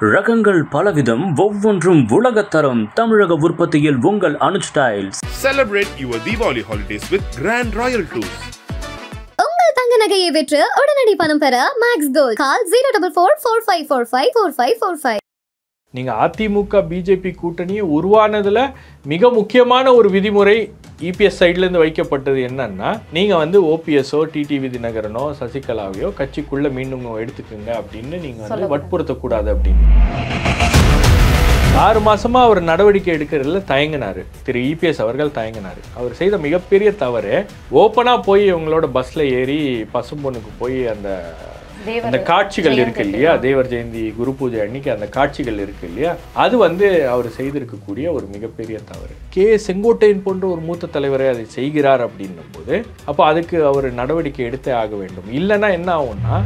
ரகங்கள் பலவிதம், ஒவ்வொன்றும் உலகத்தரம். தமிழக உற்பத்தியில் உங்கள் Anuj styles. Celebrate your Diwali holidays with Grand Royal Tours. உங்கள் தங்க நகையை விற்று உடனடி பணம் பெற மேக்ஸ் கோல்ட். கால் 04445454545. நீங்கள் அதிமுக பிஜேபி கூட்டணியை உருவானதில் மிக முக்கியமான ஒரு விதிமுறை இபிஎஸ் சைட்லேருந்து வைக்கப்பட்டது என்னன்னா, நீங்கள் ஓபிஎஸ்ஓ டிடிவி தினகரனோ சசிகலாவையோ கட்சிக்குள்ளே மீண்டும் எடுத்துக்கோங்க அப்படின்னு நீங்கள் வற்புறுத்தக்கூடாது அப்படின்னு 6 மாதமாக அவர் நடவடிக்கை எடுக்கிறதுல தயங்கினார். திரு இபிஎஸ் அவர்கள் தயங்கினார். அவர் செய்த மிகப்பெரிய தவறு, ஓப்பனாக போய் இவங்களோட பஸ்ஸில் ஏறி பசும்பொண்ணுக்கு போய் அந்த காட்சிகள் இருக்கு இல்லையா, தேவர் ஜெயந்தி குரு பூஜை அன்னைக்கு அந்த காட்சிகள் இருக்கு இல்லையா, அது அவர் செய்திருக்கக்கூடிய ஒரு மிகப்பெரிய தவறு. செங்கோட்டையன் போன்ற ஒரு மூத்த தலைவரை அதை செய்கிறார் அப்படின்னும் போது அப்போ அதுக்கு அவர் நடவடிக்கை எடுத்தே ஆக வேண்டும். இல்லைன்னா என்ன ஆகும்னா,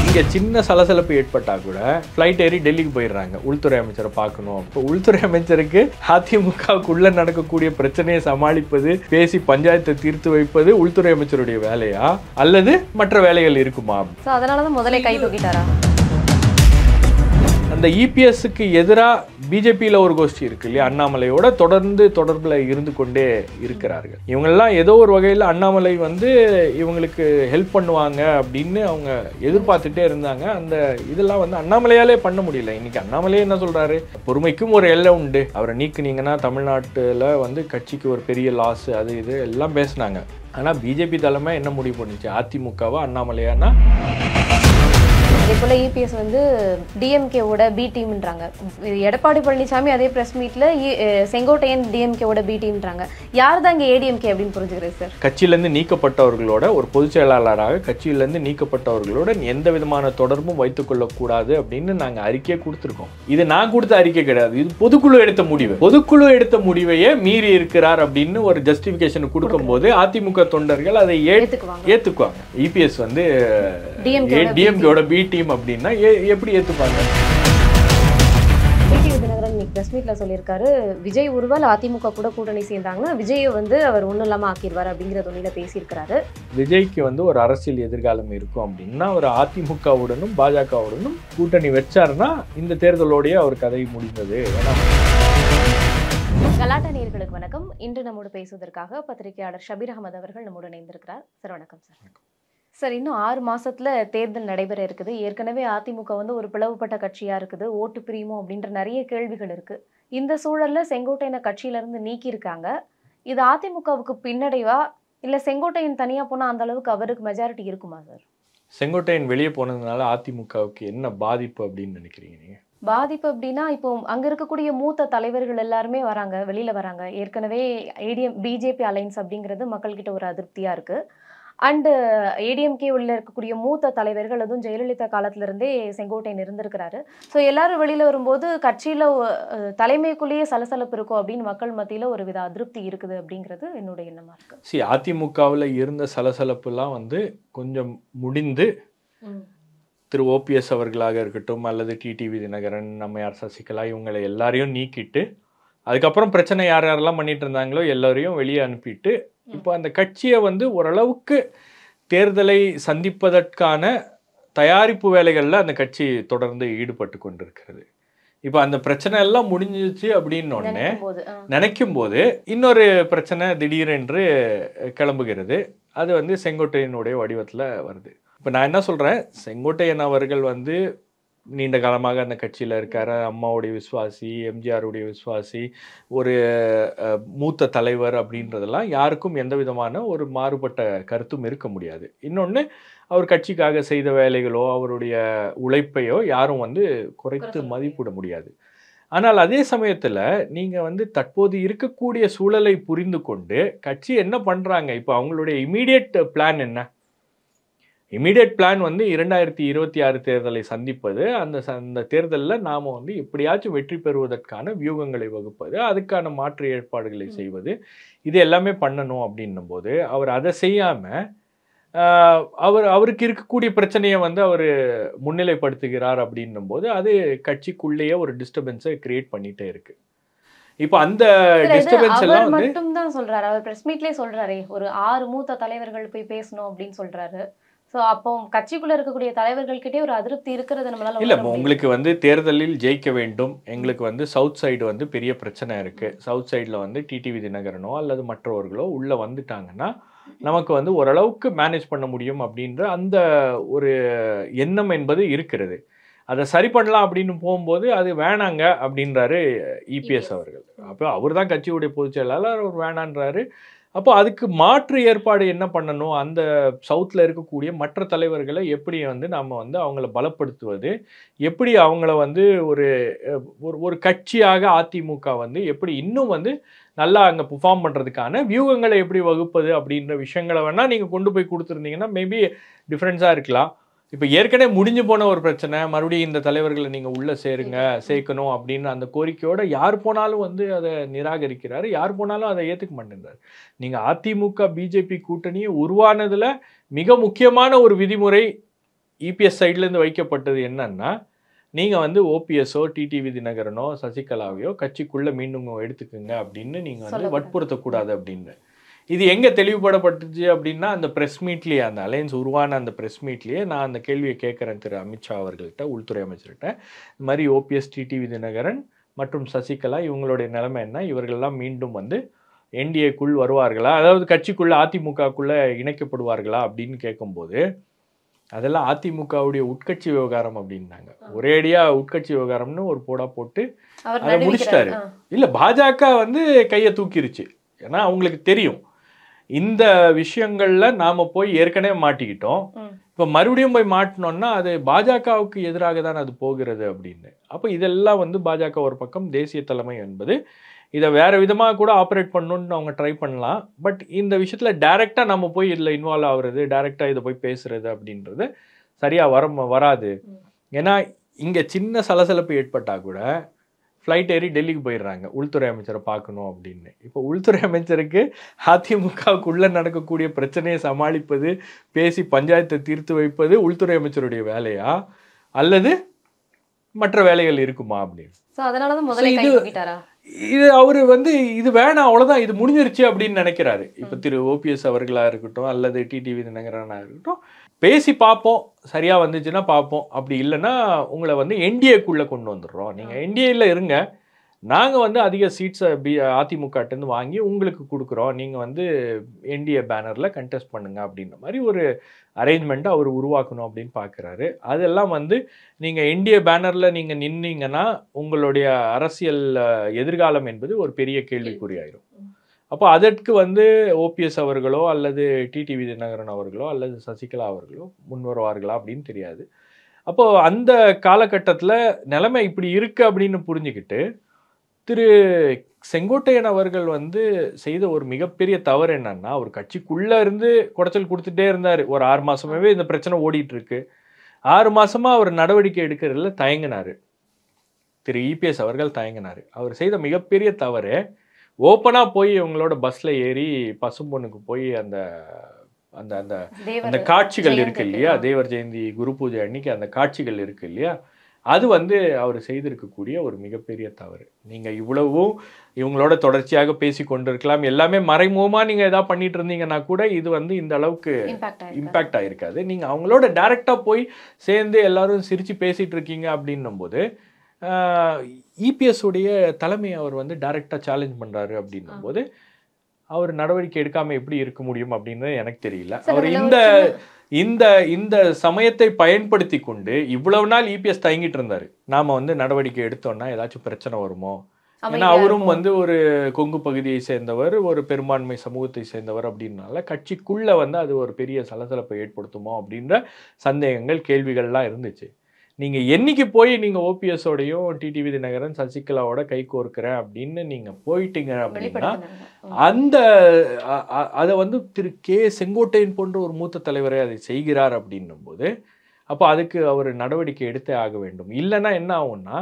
இங்கே சின்ன சலசலப்பு ஏற்பட்டால் கூட ஃப்ளைட் ஏறி டெல்லிக்கு போயிடுறாங்க உள்துறை அமைச்சரை பார்க்கணும். இப்போ உள்துறை அமைச்சருக்கு அதிமுகவுக்குள்ள நடக்கக்கூடிய பிரச்சனையை சமாளிப்பது, பேசி பஞ்சாயத்தை தீர்த்து வைப்பது உள்துறை அமைச்சருடைய வேலையா அல்லது மற்ற வேலைகள் இருக்குமா? அதனாலதான் முதலே கை தூக்கிட்டாரா? அந்த இபிஎஸ்க்கு எதிராக பிஜேபியில் ஒரு கோஷ்டி இருக்கு இல்லையா, அண்ணாமலையோட தொடர்ந்து தொடர்பில் இருந்து கொண்டே இருக்கிறார்கள். இவங்கெல்லாம் ஏதோ ஒரு வகையில் அண்ணாமலை இவங்களுக்கு ஹெல்ப் பண்ணுவாங்க அப்படின்னு அவங்க எதிர்பார்த்துட்டே இருந்தாங்க. அந்த இதெல்லாம் அண்ணாமலையாலே பண்ண முடியல. இன்னைக்கு அண்ணாமலையே என்ன சொல்றாரு, பொறுமைக்கும் ஒரு எல்லை உண்டு, அவரை நீக்குனீங்கன்னா தமிழ்நாட்டில் கட்சிக்கு ஒரு பெரிய லாஸ், அது இது எல்லாம் பேசினாங்க. ஆனால் பிஜேபி தலைமை என்ன முடிவு பண்ணிச்சு, அதிமுகவா அண்ணாமலையானா? அதே போல இபிஎஸ் டிஎம்கேவோட பி டீம்ன்றாங்க. எடப்பாடி பழனிசாமி அதே பிரஸ் மீட்ல செங்கோட்டையன் டிஎம்கேவோட பி டீம்ன்றாங்க. யார் தான் இங்கே ஏடிஎம்கே அப்படின்னு புரிஞ்சுக்கிறேன் சார். கட்சியிலேருந்து நீக்கப்பட்டவர்களோட, ஒரு பொதுச் செயலாளராக கட்சியிலேருந்து நீக்கப்பட்டவர்களோட எந்த விதமான தொடர்பும் வைத்துக்கொள்ளக்கூடாது அப்படின்னு நாங்கள் அறிக்கையை கொடுத்துருக்கோம். இது நான் கொடுத்த அறிக்கை கிடையாது, இது பொதுக்குழு எடுத்த முடிவு. பொதுக்குழு எடுத்த முடிவையே மீறி இருக்கிறார் அப்படின்னு ஒரு ஜஸ்டிபிகேஷன் கொடுக்கும் போது அதிமுக தொண்டர்கள் அதை ஏத்துக்குவாங்க. இபிஎஸ் டிஎம்கேவோட பி டீம் அப்படின்னா எப்படி ஏத்துப்பாங்க? பிரஸ் மீட்ல சொல்லியிருக்காரு, விஜய் ஒருவேளை அதிமுக கூட கூட்டணி சேர்ந்தாங்கன்னா விஜய் அவர் ஒன்றும் இல்லாமல் ஆக்கிடுவார் அப்படிங்கிற தொழில பேசியிருக்கிறாரு. விஜய்க்கு ஒரு அரசியல் எதிர்காலம் இருக்கும் அப்படின்னா அவர் அதிமுகவுடனும் பாஜகவுடனும் கூட்டணி வச்சாருன்னா இந்த தேர்தலோடய அவர் கதை முடிந்தது. கலாட்டா நேயர்களுக்கு வணக்கம். இன்று நம்மோடு பேசுவதற்காக பத்திரிகையாளர் ஷபீர் அகமது அவர்கள் நம்மோடு இணைந்திருக்கிறார். சார் வணக்கம். சார், இன்னும் 6 மாசத்துல தேர்தல் நடைபெற இருக்குது. ஏற்கனவே அதிமுக ஒரு பிளவுபட்ட கட்சியா இருக்குது, ஓட்டு பிரியுமோ அப்படின்ற நிறைய கேள்விகள் இருக்கு. இந்த சூழல்ல செங்கோட்டையனை கட்சியில இருந்து நீக்கி இருக்காங்க. இது அதிமுகவுக்கு பின்னடைவா, இல்ல செங்கோட்டையன் தனியா போனா அந்த அளவுக்கு அவருக்கு மெஜாரிட்டி இருக்குமா சார்? செங்கோட்டையன் வெளியே போனதுனால அதிமுகவுக்கு என்ன பாதிப்பு அப்படின்னு நினைக்கிறீங்க நீங்க? பாதிப்பு அப்படின்னா, இப்போ அங்க இருக்கக்கூடிய மூத்த தலைவர்கள் எல்லாருமே வெளியில வராங்க. ஏற்கனவே பிஜேபி அலைன்ஸ் அப்படிங்கிறது மக்கள்கிட்ட ஒரு அதிருப்தியா இருக்கு. அண்டு ஏடிஎம்கே உள்ள இருக்கக்கூடிய மூத்த தலைவர்கள், அதுவும் ஜெயலலிதா காலத்துல இருந்தே செங்கோட்டையன் இருந்திருக்கிறாரு. ஸோ எல்லாரும் வெளியில வரும்போது கட்சியில தலைமைக்குள்ளேயே சலசலப்பு இருக்கும் அப்படின்னு மக்கள் மத்தியில ஒரு வித அதிருப்தி இருக்குது அப்படிங்கிறது என்னுடைய எண்ணமா இருக்கு. அதிமுகவில் இருந்த சலசலப்புலாம் கொஞ்சம் முடிந்து திரு ஓபிஎஸ் அவர்களாக இருக்கட்டும் அல்லது டிடிவி தினகரன், நம்மையார் சசிகலா, இவங்களை எல்லாரையும் நீக்கிட்டு அதுக்கப்புறம் பிரச்சனை யாரெல்லாம் பண்ணிட்டு இருந்தாங்களோ எல்லாரையும் வெளியே அனுப்பிட்டு இப்போ அந்த கட்சியை ஓரளவுக்கு தேர்தலை சந்திப்பதற்கான தயாரிப்பு வேலைகளில் அந்த கட்சி தொடர்ந்து ஈடுபட்டு கொண்டிருக்கிறது. இப்போ அந்த பிரச்சனை எல்லாம் முடிஞ்சிச்சு அப்படின்னு நினைக்கும் போது இன்னொரு பிரச்சனை திடீரென்று கிளம்புகிறது. அது செங்கோட்டையனுடைய வடிவத்தில் வருது. இப்போ நான் என்ன சொல்கிறேன், செங்கோட்டையன் அவர்கள் நீண்ட காலமாக அந்த கட்சியில் இருக்கார், அம்மாவுடைய விசுவாசி, எம்ஜிஆருடைய விசுவாசி, ஒரு மூத்த தலைவர் அப்படின்றதெல்லாம் யாருக்கும் எந்த விதமான ஒரு மாறுபட்ட கருத்தும் இருக்க முடியாது. இன்னொன்று, அவர் கட்சிக்காக செய்த வேலைகளோ அவருடைய உழைப்பையோ யாரும் குறைத்து மதிப்பிட முடியாது. ஆனால் அதே சமயத்தில் நீங்கள் தற்போது இருக்கக்கூடிய சூழலை புரிந்து கொண்டு கட்சி என்ன பண்ணுறாங்க, இப்போ அவங்களுடைய இமீடியட் பிளான் என்ன? இமீடியட் பிளான் 2026 தேர்தலை சந்திப்பது, அந்த தேர்தலில் நாம் எப்படியாச்சும் வெற்றி பெறுவதற்கான வியூகங்களை வகுப்பது, அதுக்கான மாற்று ஏற்பாடுகளை செய்வது, இது எல்லாமே பண்ணணும் அப்படின்னும் போது அவர் அதை செய்யாமல் அவருக்கு இருக்கக்கூடிய பிரச்சனையை அவர் முன்னிலைப்படுத்துகிறார் அப்படின்னும் போது அது கட்சிக்குள்ளேயே ஒரு டிஸ்டர்பன்ஸை கிரியேட் பண்ணிட்டே இருக்கு. இப்போ அந்த டிஸ்டர்பன்ஸ் எல்லாம் மட்டும் தான் சொல்றாரு. அவர் பிரஸ் மீட்லயே சொல்றாரு, ஒரு 6 மூத்த தலைவர்கள் போய் பேசணும் அப்படின்னு சொல்றாரு. ஸோ அப்போ கட்சிக்குள்ள இருக்கக்கூடிய தலைவர்கள்கிட்டே ஒரு அதிருப்தி இருக்கிறது நம்மளால இல்லை, உணர முடியுது. உங்களுக்கு வந்து தேர்தலில் ஜெயிக்க வேண்டும், எங்களுக்கு வந்து சவுத் சைடு வந்து பெரிய பிரச்சனை இருக்குது, சவுத் சைடில் வந்து டிடிவி தினகரனோ அல்லது மற்றவர்களோ உள்ளே வந்துட்டாங்கன்னா நமக்கு வந்து ஓரளவுக்கு மேனேஜ் பண்ண முடியும் அப்படின்ற அந்த ஒரு எண்ணம் என்பது இருக்கிறது. அதை சரி பண்ணலாம் அப்படின்னு போகும்போது அது வேணாங்க அப்படின்றாரு இபிஎஸ் அவர்கள். அப்போ அவர் தான் கட்சியுடைய பொதுச் செயலாளர், அவர் வேணான்றாரு. அப்போ அதுக்கு மாற்று ஏற்பாடு என்ன பண்ணணும், அந்த சவுத்தில் இருக்கக்கூடிய மற்ற தலைவர்களை எப்படி வந்து நம்ம வந்து அவங்கள பலப்படுத்துவது, எப்படி அவங்கள வந்து ஒரு ஒரு கட்சியாக அதிமுக வந்து எப்படி இன்னும் வந்து நல்லா அங்கே பெர்ஃபார்ம் பண்ணுறதுக்கான வியூகங்களை எப்படி வகுப்பது அப்படின்ற விஷயங்களை வேணால் நீங்கள் கொண்டு போய் கொடுத்துருந்தீங்கன்னா மேபி டிஃப்ரென்ஸாக இருக்கலாம். இப்போ ஏற்கனவே முடிஞ்சு போன ஒரு பிரச்சனை, மறுபடியும் இந்த தலைவர்களை நீங்கள் உள்ளே சேர்க்கணும் அப்படின்னு அந்த கோரிக்கையோட யார் போனாலும் வந்து அதை நிராகரிக்கிறாரு, யார் போனாலும் அதை ஏற்றுக்க மாட்டேங்கிறார். நீங்கள் அதிமுக பிஜேபி கூட்டணியை உருவானதில் மிக முக்கியமான ஒரு விதிமுறை இபிஎஸ் சைட்லேருந்து வைக்கப்பட்டது என்னன்னா, நீங்கள் வந்து ஓபிஎஸ்ஓ டிடிவி தினகரனோ சசிகலாவையோ கட்சிக்குள்ளே மீண்டும் எடுத்துக்குங்க அப்படின்னு நீங்கள் வந்து வற்புறுத்தக்கூடாது அப்படின்னு. இது எங்கே தெளிவுபடப்பட்டுச்சு அப்படின்னா, அந்த ப்ரெஸ் மீட்லேயே, அந்த அலையன்ஸ் உருவான அந்த ப்ரெஸ் மீட்லேயே நான் அந்த கேள்வியை கேட்குறேன் திரு அமித்ஷா அவர்கள்ட்ட, உள்துறை அமைச்சர்கிட்ட. இந்த மாதிரி ஓபிஎஸ் டிடிவி தினகரன் மற்றும் சசிகலா இவங்களுடைய நிலைமை என்ன, இவர்கள்லாம் மீண்டும் வந்து என்டிஏக்குள் வருவார்களா, அதாவது கட்சிக்குள்ளே அதிமுகக்குள்ளே இணைக்கப்படுவார்களா அப்படின்னு கேட்கும்போது, அதெல்லாம் அதிமுகவுடைய உட்கட்சி விவகாரம் அப்படின்னாங்க. ஒரேடியாக உட்கட்சி விவகாரம்னு ஒரு போடா போட்டு அதை முடிச்சிட்டாரு. இல்லை, பாஜக வந்து கையை தூக்கிருச்சு. ஏன்னா அவங்களுக்கு தெரியும் இந்த விஷயங்கள்ல நாம போய் ஏற்கனவே மாட்டிக்கிட்டோம், இப்போ மறுபடியும் போய் மாட்டினோம்னா அது பாஜகவுக்கு எதிராக தான் அது போகிறது அப்படின்னு. அப்போ இதெல்லாம் வந்து பாஜக ஒரு பக்கம், தேசிய தலைமை என்பது இதை வேறு விதமாக கூட ஆப்ரேட் பண்ணணுன்னு அவங்க ட்ரை பண்ணலாம். பட் இந்த விஷயத்தில் டைரெக்டாக நம்ம போய் இதில் இன்வால்வ் ஆகுறது, டைரெக்டாக இதை போய் பேசுறது அப்படின்றது சரியாக வராது. ஏன்னா இங்கே சின்ன சலசலப்பு ஏற்பட்டால் கூட ஃப்ளைட் ஏறி டெல்லிக்கு போயிடுறாங்க உள்துறை அமைச்சரை பார்க்கணும் அப்படின்னு. இப்போ உள்துறை அமைச்சருக்கு அதிமுகவுக்குள்ளே நடக்கக்கூடிய பிரச்சனையை சமாளிப்பது, பேசி பஞ்சாயத்தை தீர்த்து வைப்பது உள்துறை அமைச்சருடைய வேலையா அல்லது மற்ற வேலைகள் இருக்குமா அப்படின்னு. இது அவர் வந்து இது வேணாம் அவ்வளோதான், இது முடிஞ்சிருச்சு அப்படின்னு நினைக்கிறாரு. இப்போ திரு ஓபிஎஸ் அவர்களாக இருக்கட்டும் அல்லது டிடிவி தினகரனாக இருக்கட்டும், பேசி பார்ப்போம், சரியாக வந்துச்சுன்னா பார்ப்போம், அப்படி இல்லைன்னா உங்களை வந்து என்டிஏக்குள்ளே கொண்டு வந்துடுறோம், நீங்கள் என்டிஏயில் இருங்க, நாங்கள் வந்து அதிக சீட்ஸை அதிமுகட்டேருந்து வாங்கி உங்களுக்கு கொடுக்குறோம், நீங்கள் வந்து என்டிஏ பேனரில் கண்டெஸ்ட் பண்ணுங்க அப்படின்ற மாதிரி ஒரு அரேஞ்ச்மெண்ட்டை அவர் உருவாக்கணும் அப்படின்னு பார்க்குறாரு. அதெல்லாம் வந்து நீங்கள் என்டிஏ பேனரில் நீங்கள் நின்னீங்கன்னா உங்களுடைய அரசியல் எதிர்காலம் என்பது ஒரு பெரிய கேள்விக்குறியாயிரும். அப்போ அதற்கு வந்து ஓபிஎஸ் அவர்களோ அல்லது டிடிவி தினகரன் அவர்களோ அல்லது சசிகலா அவர்களோ முன் வருவார்களா அப்படின்னு தெரியாது. அப்போது அந்த காலகட்டத்தில் நிலைமை இப்படி இருக்குது அப்படின்னு புரிஞ்சுக்கிட்டு திரு செங்கோட்டையன் அவர்கள் வந்து செய்த ஒரு மிகப்பெரிய தவறு என்னன்னா, ஒரு கட்சிக்குள்ளே இருந்து குடைச்சல் கொடுத்துட்டே இருந்தார். ஒரு 6 மாதமாகவே இந்த பிரச்சனை ஓடிட்டு இருக்கு. 6 மாதமாக அவர் நடவடிக்கை எடுக்கிறதுல தயங்கினார். திரு இபிஎஸ் அவர்கள் தயங்கினார். அவர் செய்த மிகப்பெரிய தவறு, ஓப்பனாக போய் இவங்களோட பஸ்ஸில் ஏறி பசும்பொண்ணுக்கு போய் அந்த அந்த அந்த அந்த காட்சிகள் இருக்கு இல்லையா, தேவர் ஜெயந்தி குரு பூஜை அன்னைக்கு அந்த காட்சிகள் இருக்கு இல்லையா, அது வந்து அவர் செய்திருக்கக்கூடிய ஒரு மிகப்பெரிய தவறு. நீங்கள் இவ்வளவும் இவங்களோட தொடர்ச்சியாக பேசி கொண்டிருக்கலாம், எல்லாமே மறைமுகமாக நீங்கள் எதாவது பண்ணிட்டு இருந்தீங்கன்னா கூட இது வந்து இந்த அளவுக்கு இம்பேக்ட் ஆகிருக்காது. நீங்கள் அவங்களோட டைரெக்டாக போய் சேர்ந்து எல்லாரும் சிரித்து பேசிகிட்டு இருக்கீங்க அப்படின்னும் போது இபிஎஸ் உடைய தலைமையை அவர் வந்து டைரெக்டாக சேலஞ்ச் பண்ணுறாரு அப்படின்னும் போது அவர் நடவடிக்கை எடுக்காமல் எப்படி இருக்க முடியும் அப்படின்னு எனக்கு தெரியல. அவர் இந்த இந்த சமயத்தை பயன்படுத்தி கொண்டு இவ்வளவு நாள் இபிஎஸ் தயங்கிட்டு இருந்தாரு, நாம வந்து நடவடிக்கை எடுத்தோம்னா ஏதாச்சும் பிரச்சனை வருமோ, ஏன்னா அவரும் வந்து ஒரு கொங்கு பகுதியை சேர்ந்தவர், ஒரு பெரும்பான்மை சமூகத்தை சேர்ந்தவர் அப்படின்னால கட்சிக்குள்ள வந்து அது ஒரு பெரிய சலசலப்பை ஏற்படுத்துமோ அப்படின்ற சந்தேகங்கள் கேள்விகள்லாம் இருந்துச்சு. நீங்க என்னைக்கு போய் நீங்க ஓபிஎஸோடையும் டிடிவி தினகரன் சசிகலாவோட கை கோர்க்கிறேன் அப்படின்னு நீங்க போயிட்டீங்க அப்படின்னா அந்த அதை வந்து திரு கே செங்கோட்டையன் போன்ற ஒரு மூத்த தலைவரை அதை செய்கிறார் அப்படின்னும் போது அப்போ அதுக்கு அவர் நடவடிக்கை எடுத்தே ஆக வேண்டும். இல்லைன்னா என்ன ஆகும்னா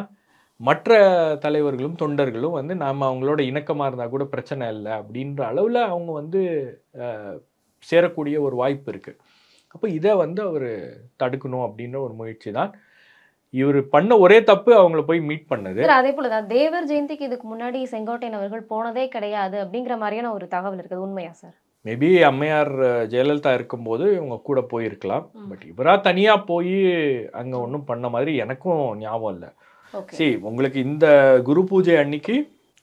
மற்ற தலைவர்களும் தொண்டர்களும் வந்து நாம் அவங்களோட இணக்கமாக இருந்தால் கூட பிரச்சனை இல்லை அப்படின்ற அளவில் அவங்க வந்து சேரக்கூடிய ஒரு வாய்ப்பு இருக்குது. அப்போ இதை வந்து அவர் தடுக்கணும் அப்படின்ற ஒரு முயற்சி தான் இவர் பண்ண ஒரே தப்பு, அவங்கள போய் மீட் பண்ணது. அதே போலதான் தேவர் ஜெயந்திக்கு இதுக்கு முன்னாடி செங்கோட்டையன் அவர்கள் போனதே கிடையாது அப்படிங்கிற மாதிரியான ஒரு தகவல் இருக்குது, உண்மையா சார்? மேபி அம்மையார் ஜெயலலிதா இருக்கும்போது இவங்க கூட போயிருக்கலாம். பட் இவராக தனியாக போய் அங்கே ஒன்றும் பண்ண மாதிரி எனக்கும் ஞாபகம் இல்லை. சரி, உங்களுக்கு இந்த குரு பூஜை அன்னைக்கு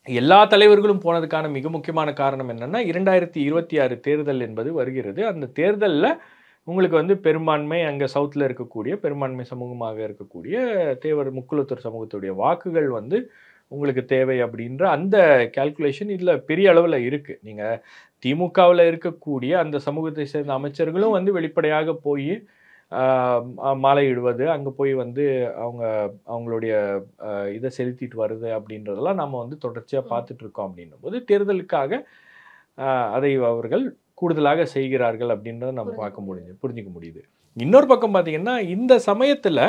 எல்லா தலைவர்களும் போனதுக்கான மிக முக்கியமான காரணம் என்னன்னா 2026 தேர்தல் என்பது வருகிறது. அந்த தேர்தலில் உங்களுக்கு வந்து பெரும்பான்மை அங்கே சவுத்தில் இருக்கக்கூடிய பெரும்பான்மை சமூகமாக இருக்கக்கூடிய தேவர் முக்குலத்தூர் சமூகத்துடைய வாக்குகள் வந்து உங்களுக்கு தேவை அப்படின்ற அந்த கால்குலேஷன் இதில் பெரிய அளவில் இருக்குது. நீங்கள் திமுகவில் இருக்கக்கூடிய அந்த சமூகத்தை சேர்ந்த அமைச்சர்களும் வந்து வெளிப்படையாக போய் மாலையிடுவது, அங்கே போய் வந்து அவங்களுடைய இதை செலுத்திட்டு வருது அப்படின்றதெல்லாம் நம்ம வந்து தொடர்ச்சியாக பார்த்துட்டு இருக்கோம். அப்படின்னும் போது தேர்தலுக்காக அதை அவர்கள் கூடுதலாக செய்கிறார்கள் அப்படின்றத நம்ம புரிஞ்சிக்க முடியுது. இன்னொரு பக்கம் பார்த்தீங்கன்னா இந்த சமயத்தில்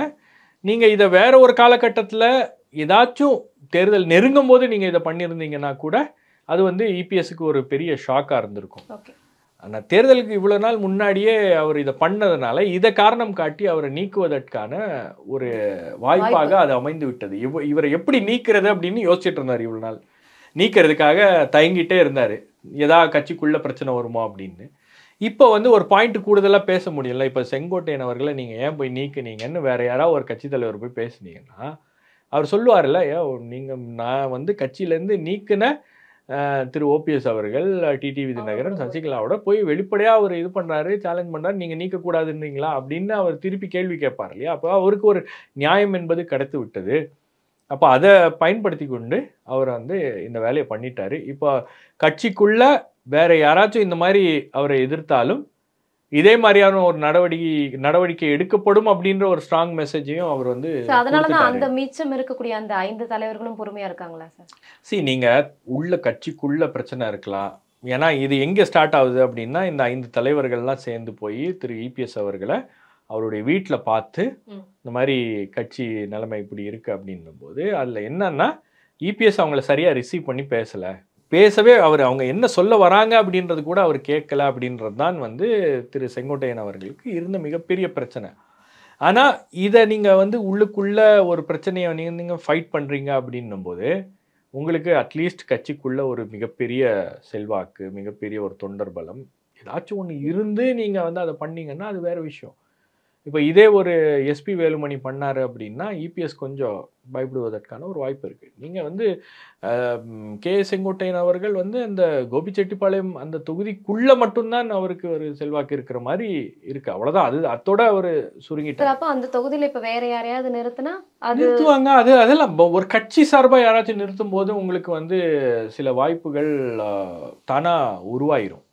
நீங்கள் இதை வேற ஒரு காலகட்டத்தில் ஏதாச்சும் தேர்தல் நெருங்கும் போது நீங்கள் இதை பண்ணியிருந்தீங்கன்னா கூட அது வந்து இபிஎஸ்க்கு ஒரு பெரிய ஷாக்காக இருந்திருக்கும். ஆனால் தேர்தலுக்கு இவ்வளோ நாள் முன்னாடியே அவர் இதை பண்ணதுனால இதை காரணம் காட்டி அவரை நீக்குவதற்கான ஒரு வாய்ப்பாக அது அமைந்து விட்டது. இவரை எப்படி நீக்கிறது அப்படின்னு யோசிச்சுட்டு இருந்தார். இவ்வளோ நாள் நீக்கிறதுக்காக தயங்கிட்டே இருந்தார், ஏதாவது கட்சிக்குள்ளே பிரச்சனை வருமோ அப்படின்னு. இப்போ வந்து ஒரு பாயிண்ட் கூடுதலாக பேச முடியல. இப்போ செங்கோட்டையன் அவர்களை நீங்கள் ஏன் போய் நீக்குனீங்கன்னு வேற யாராவது ஒரு கட்சி தலைவர் போய் பேசுனீங்கன்னா அவர் சொல்லுவார்ல, நீங்கள் நான் வந்து கட்சியிலேருந்து நீக்கின திரு ஓபிஎஸ் அவர்கள் டிடிவி தினகரன் சசிகலாவோட போய் வெளிப்படையாக அவர் இது பண்ணுறாரு, சேலஞ்ச் பண்ணுறாரு, நீங்கள் நீக்கக்கூடாதுன்றீங்களா அப்படின்னு அவர் திருப்பி கேள்வி கேட்பார் இல்லையா? அப்போ அவருக்கு ஒரு நியாயம் என்பது கிடைத்து விட்டது. அப்போ அதை பயன்படுத்தி கொண்டு அவர் வந்து இந்த வேலையை பண்ணிட்டாரு. இப்போ கட்சிக்குள்ள வேற யாராச்சும் இந்த மாதிரி அவரை எதிர்த்தாலும் இதே மாதிரியான ஒரு நடவடிக்கை எடுக்கப்படும் அப்படின்ற ஒரு ஸ்ட்ராங் மெசேஜையும் அவர் வந்து அதனாலதான் அந்த மீச்சம் இருக்கக்கூடிய அந்த 5 தலைவர்களும் பொறுமையா இருக்காங்களா சார்? நீங்க உள்ள கட்சிக்குள்ள பிரச்சனை இருக்கலாம். ஏன்னா இது எங்க ஸ்டார்ட் ஆகுது அப்படின்னா இந்த 5 தலைவர்கள்லாம் சேர்ந்து போய் திரு இபிஎஸ் அவர்களை அவருடைய வீட்டில் பார்த்து இந்த மாதிரி கட்சி நிலைமை இப்படி இருக்கு அப்படின்னும் போது அதுல என்னன்னா இபிஎஸ் அவங்கள சரியா ரிசீவ் பண்ணி பேசவே அவங்க என்ன சொல்ல வராங்க அப்படின்றது கூட அவர் கேட்கல அப்படின்றது தான் வந்து திரு செங்கோட்டையன் அவர்களுக்கு இருந்த மிகப்பெரிய பிரச்சனை. ஆனால் இதை நீங்கள் வந்து உள்ளுக்குள்ள ஒரு பிரச்சனையை நீங்கள் ஃபைட் பண்ணுறீங்க அப்படின்னும் போது உங்களுக்கு அட்லீஸ்ட் கட்சிக்குள்ள ஒரு மிகப்பெரிய செல்வாக்கு, மிகப்பெரிய ஒரு தொண்டர் பலம் ஏதாச்சும் ஒன்று இருந்து நீங்கள் வந்து அதை பண்ணீங்கன்னா அது வேறு விஷயம். இப்போ இதே ஒரு எஸ்பி வேலுமணி பண்ணார் அப்படின்னா இபிஎஸ் கொஞ்சம் பயப்படுவதற்கான ஒரு வாய்ப்பு இருக்குது. நீங்கள் வந்து கே செங்கோட்டையன் அவர்கள் வந்து அந்த கோபிச்செட்டிப்பாளையம் அந்த தொகுதிக்குள்ளே மட்டும்தான் அவருக்கு ஒரு செல்வாக்கு இருக்கிற மாதிரி இருக்குது, அவ்வளோதான். அது அதோட அவர் சுருங்கிட்டார். அப்போ அந்த தொகுதியில் இப்போ வேற யாரையாவது நிறுத்துவாங்க. அதெல்லாம் ஒரு கட்சி சார்பாக யாராச்சும் நிறுத்தும் போது உங்களுக்கு வந்து சில வாய்ப்புகள் தானாக உருவாயிரும்.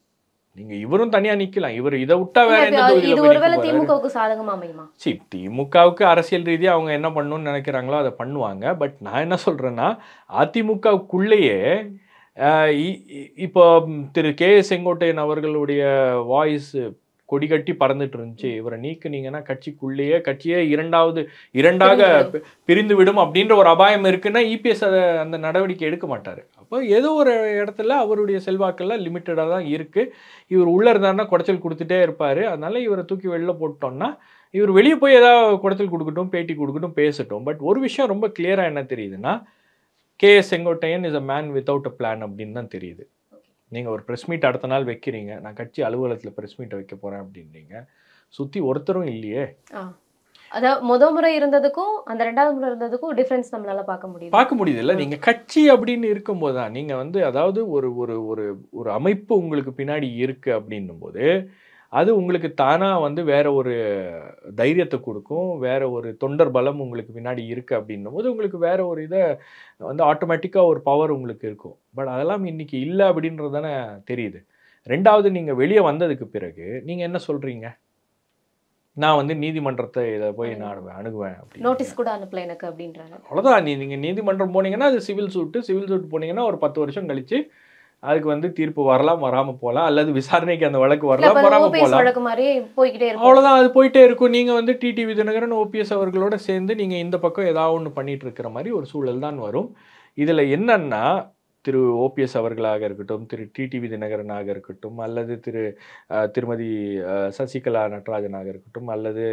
நீங்க இவரும் தனியா நிக்கலாம், இவர் இதை விட்டா வேற எந்த தொகுதியில திமுகவுக்கு சாதகமா அமையுமா? திமுகவுக்கு அரசியல் ரீதியா அவங்க என்ன பண்ணணும்னு நினைக்கிறாங்களோ அதை பண்ணுவாங்க. பட் நான் என்ன சொல்றேன்னா அதிமுகவுக்குள்ளேயே இப்போ திரு கே செங்கோட்டையன் அவர்களுடைய வாய்ஸ் கொடி கட்டி பறந்துட்டு இருந்துச்சு. இவரை நீக்குனீங்கன்னா கட்சிக்குள்ளேயே கட்சியே இரண்டாக பிரிந்து விடும் அப்படின்ற ஒரு அபாயம் இருக்குன்னா இபிஎஸ் அந்த நடவடிக்கை எடுக்க மாட்டாரு. அப்போ ஏதோ ஒரு இடத்துல அவருடைய செல்வாக்கெல்லாம் லிமிட்டடாக தான் இருக்கு. இவர் உள்ள இருந்தாருன்னா குடைச்சல் கொடுத்துட்டே இருப்பாரு. அதனால இவரை தூக்கி வெளில போட்டோம்னா இவர் வெளியே போய் ஏதாவது குடைச்சல் கொடுக்கட்டும், பேட்டி கொடுக்கட்டும், பேசட்டும். பட் ஒரு விஷயம் ரொம்ப கிளியரா என்ன தெரியுதுன்னா K Sengottaiyan is a man without a plan அப்படின்னு தான் தெரியுது. நீங்கள் ஒரு ப்ரெஸ் மீட் அடுத்த நாள் வைக்கிறீங்க, நான் கட்சி அலுவலகத்தில் ப்ரெஸ் மீட்டை வைக்க போகிறேன் அப்படின்றீங்க, சுற்றி ஒருத்தரும் இல்லையே. அதாவது முதல் முறை இருந்ததுக்கும் அந்த 2வது முறை இருந்ததுக்கும் டிஃப்ரென்ஸ் நம்மளால பார்க்க முடியுது இல்லை? நீங்கள் கட்சி அப்படின்னு இருக்கும்போது தான் நீங்கள் வந்து அதாவது ஒரு ஒரு ஒரு ஒரு அமைப்பு உங்களுக்கு பின்னாடி இருக்கு அப்படின்னும் போது அது உங்களுக்கு தானாக வந்து வேற ஒரு தைரியத்தை கொடுக்கும், வேற ஒரு தொண்டர் பலம் உங்களுக்கு பின்னாடி இருக்கு அப்படின்னும் போது உங்களுக்கு வேற ஒரு இதை வந்து ஆட்டோமேட்டிக்காக ஒரு பவர் உங்களுக்கு இருக்கும். பட் அதெல்லாம் இன்னைக்கு இல்லை அப்படின்றது தானே தெரியுது. 2வது நீங்கள் வெளியே வந்ததுக்கு பிறகு நீங்கள் என்ன சொல்றீங்க? நான் வந்து நீதிமன்றத்தை இதை போய் நான் அணுகுவேன் அப்படி நோட்டீஸ் கூட அனுப்பல எனக்கு அப்படின்றாங்க. அவ்வளோதான். நீங்கள் நீதிமன்றம் போனீங்கன்னா அது சிவில் சூட் போனீங்கன்னா ஒரு 10 வருஷம் கழிச்சு அதுக்கு வந்து தீர்ப்பு வரலாம், வராமல் போகலாம், அல்லது விசாரணைக்கு அந்த வழக்கு வரலாம், வராமல் போகலாம், அவ்வளோதான். அது போயிட்டே இருக்கும். நீங்கள் வந்து டிடிவி தினகரன் ஓபிஎஸ் அவர்களோட சேர்ந்து நீங்கள் இந்த பக்கம் ஏதாவது ஒன்று பண்ணிட்டு இருக்கிற மாதிரி ஒரு சூழல் தான் வரும். இதில் என்னன்னா திரு ஓபிஎஸ் அவர்களாக இருக்கட்டும், திரு டிடிவி தினகரனாக இருக்கட்டும், அல்லது திருமதி சசிகலா நடராஜனாக இருக்கட்டும், அல்லது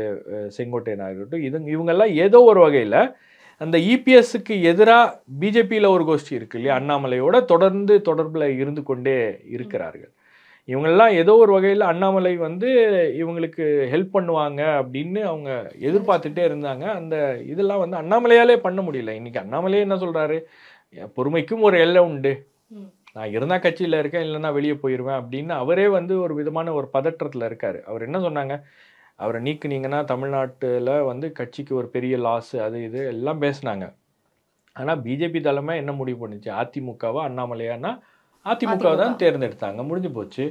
செங்கோட்டையனாக இருக்கட்டும், இவங்கெல்லாம் ஏதோ ஒரு வகையில் அந்த இபிஎஸ்க்கு எதிராக பிஜேபியில் ஒரு கோஷ்டி இருக்கு இல்லையா, அண்ணாமலையோட தொடர்ந்து தொடர்பில் இருந்து கொண்டே இருக்கிறார்கள். இவங்கெல்லாம் ஏதோ ஒரு வகையில் அண்ணாமலை வந்து இவங்களுக்கு ஹெல்ப் பண்ணுவாங்க அப்படின்னு அவங்க எதிர்பார்த்துட்டே இருந்தாங்க. அந்த இதெல்லாம் வந்து அண்ணாமலையாலே பண்ண முடியல. இன்னைக்கு அண்ணாமலையே என்ன சொல்றாரு, பொறுமைக்கும் ஒரு எல்லை உண்டு, நான் இருந்தா கட்சியில் இருக்கேன், இல்லைன்னா வெளியே போயிடுவேன் அப்படின்னு அவரே வந்து ஒரு விதமான ஒரு பதற்றத்தில் இருக்காரு. அவர் என்ன சொன்னாங்க, அவரை நீக்குனீங்கன்னா தமிழ்நாட்டில் வந்து கட்சிக்கு ஒரு பெரிய லாஸ், அது இது எல்லாம் பேசினாங்க. ஆனால் பிஜேபி தலைமை என்ன முடிவு பண்ணிச்சு, அதிமுகவா அண்ணாமலையானா அதிமுகவை தான் தேர்ந்தெடுத்தாங்க, முடிஞ்சு போச்சு.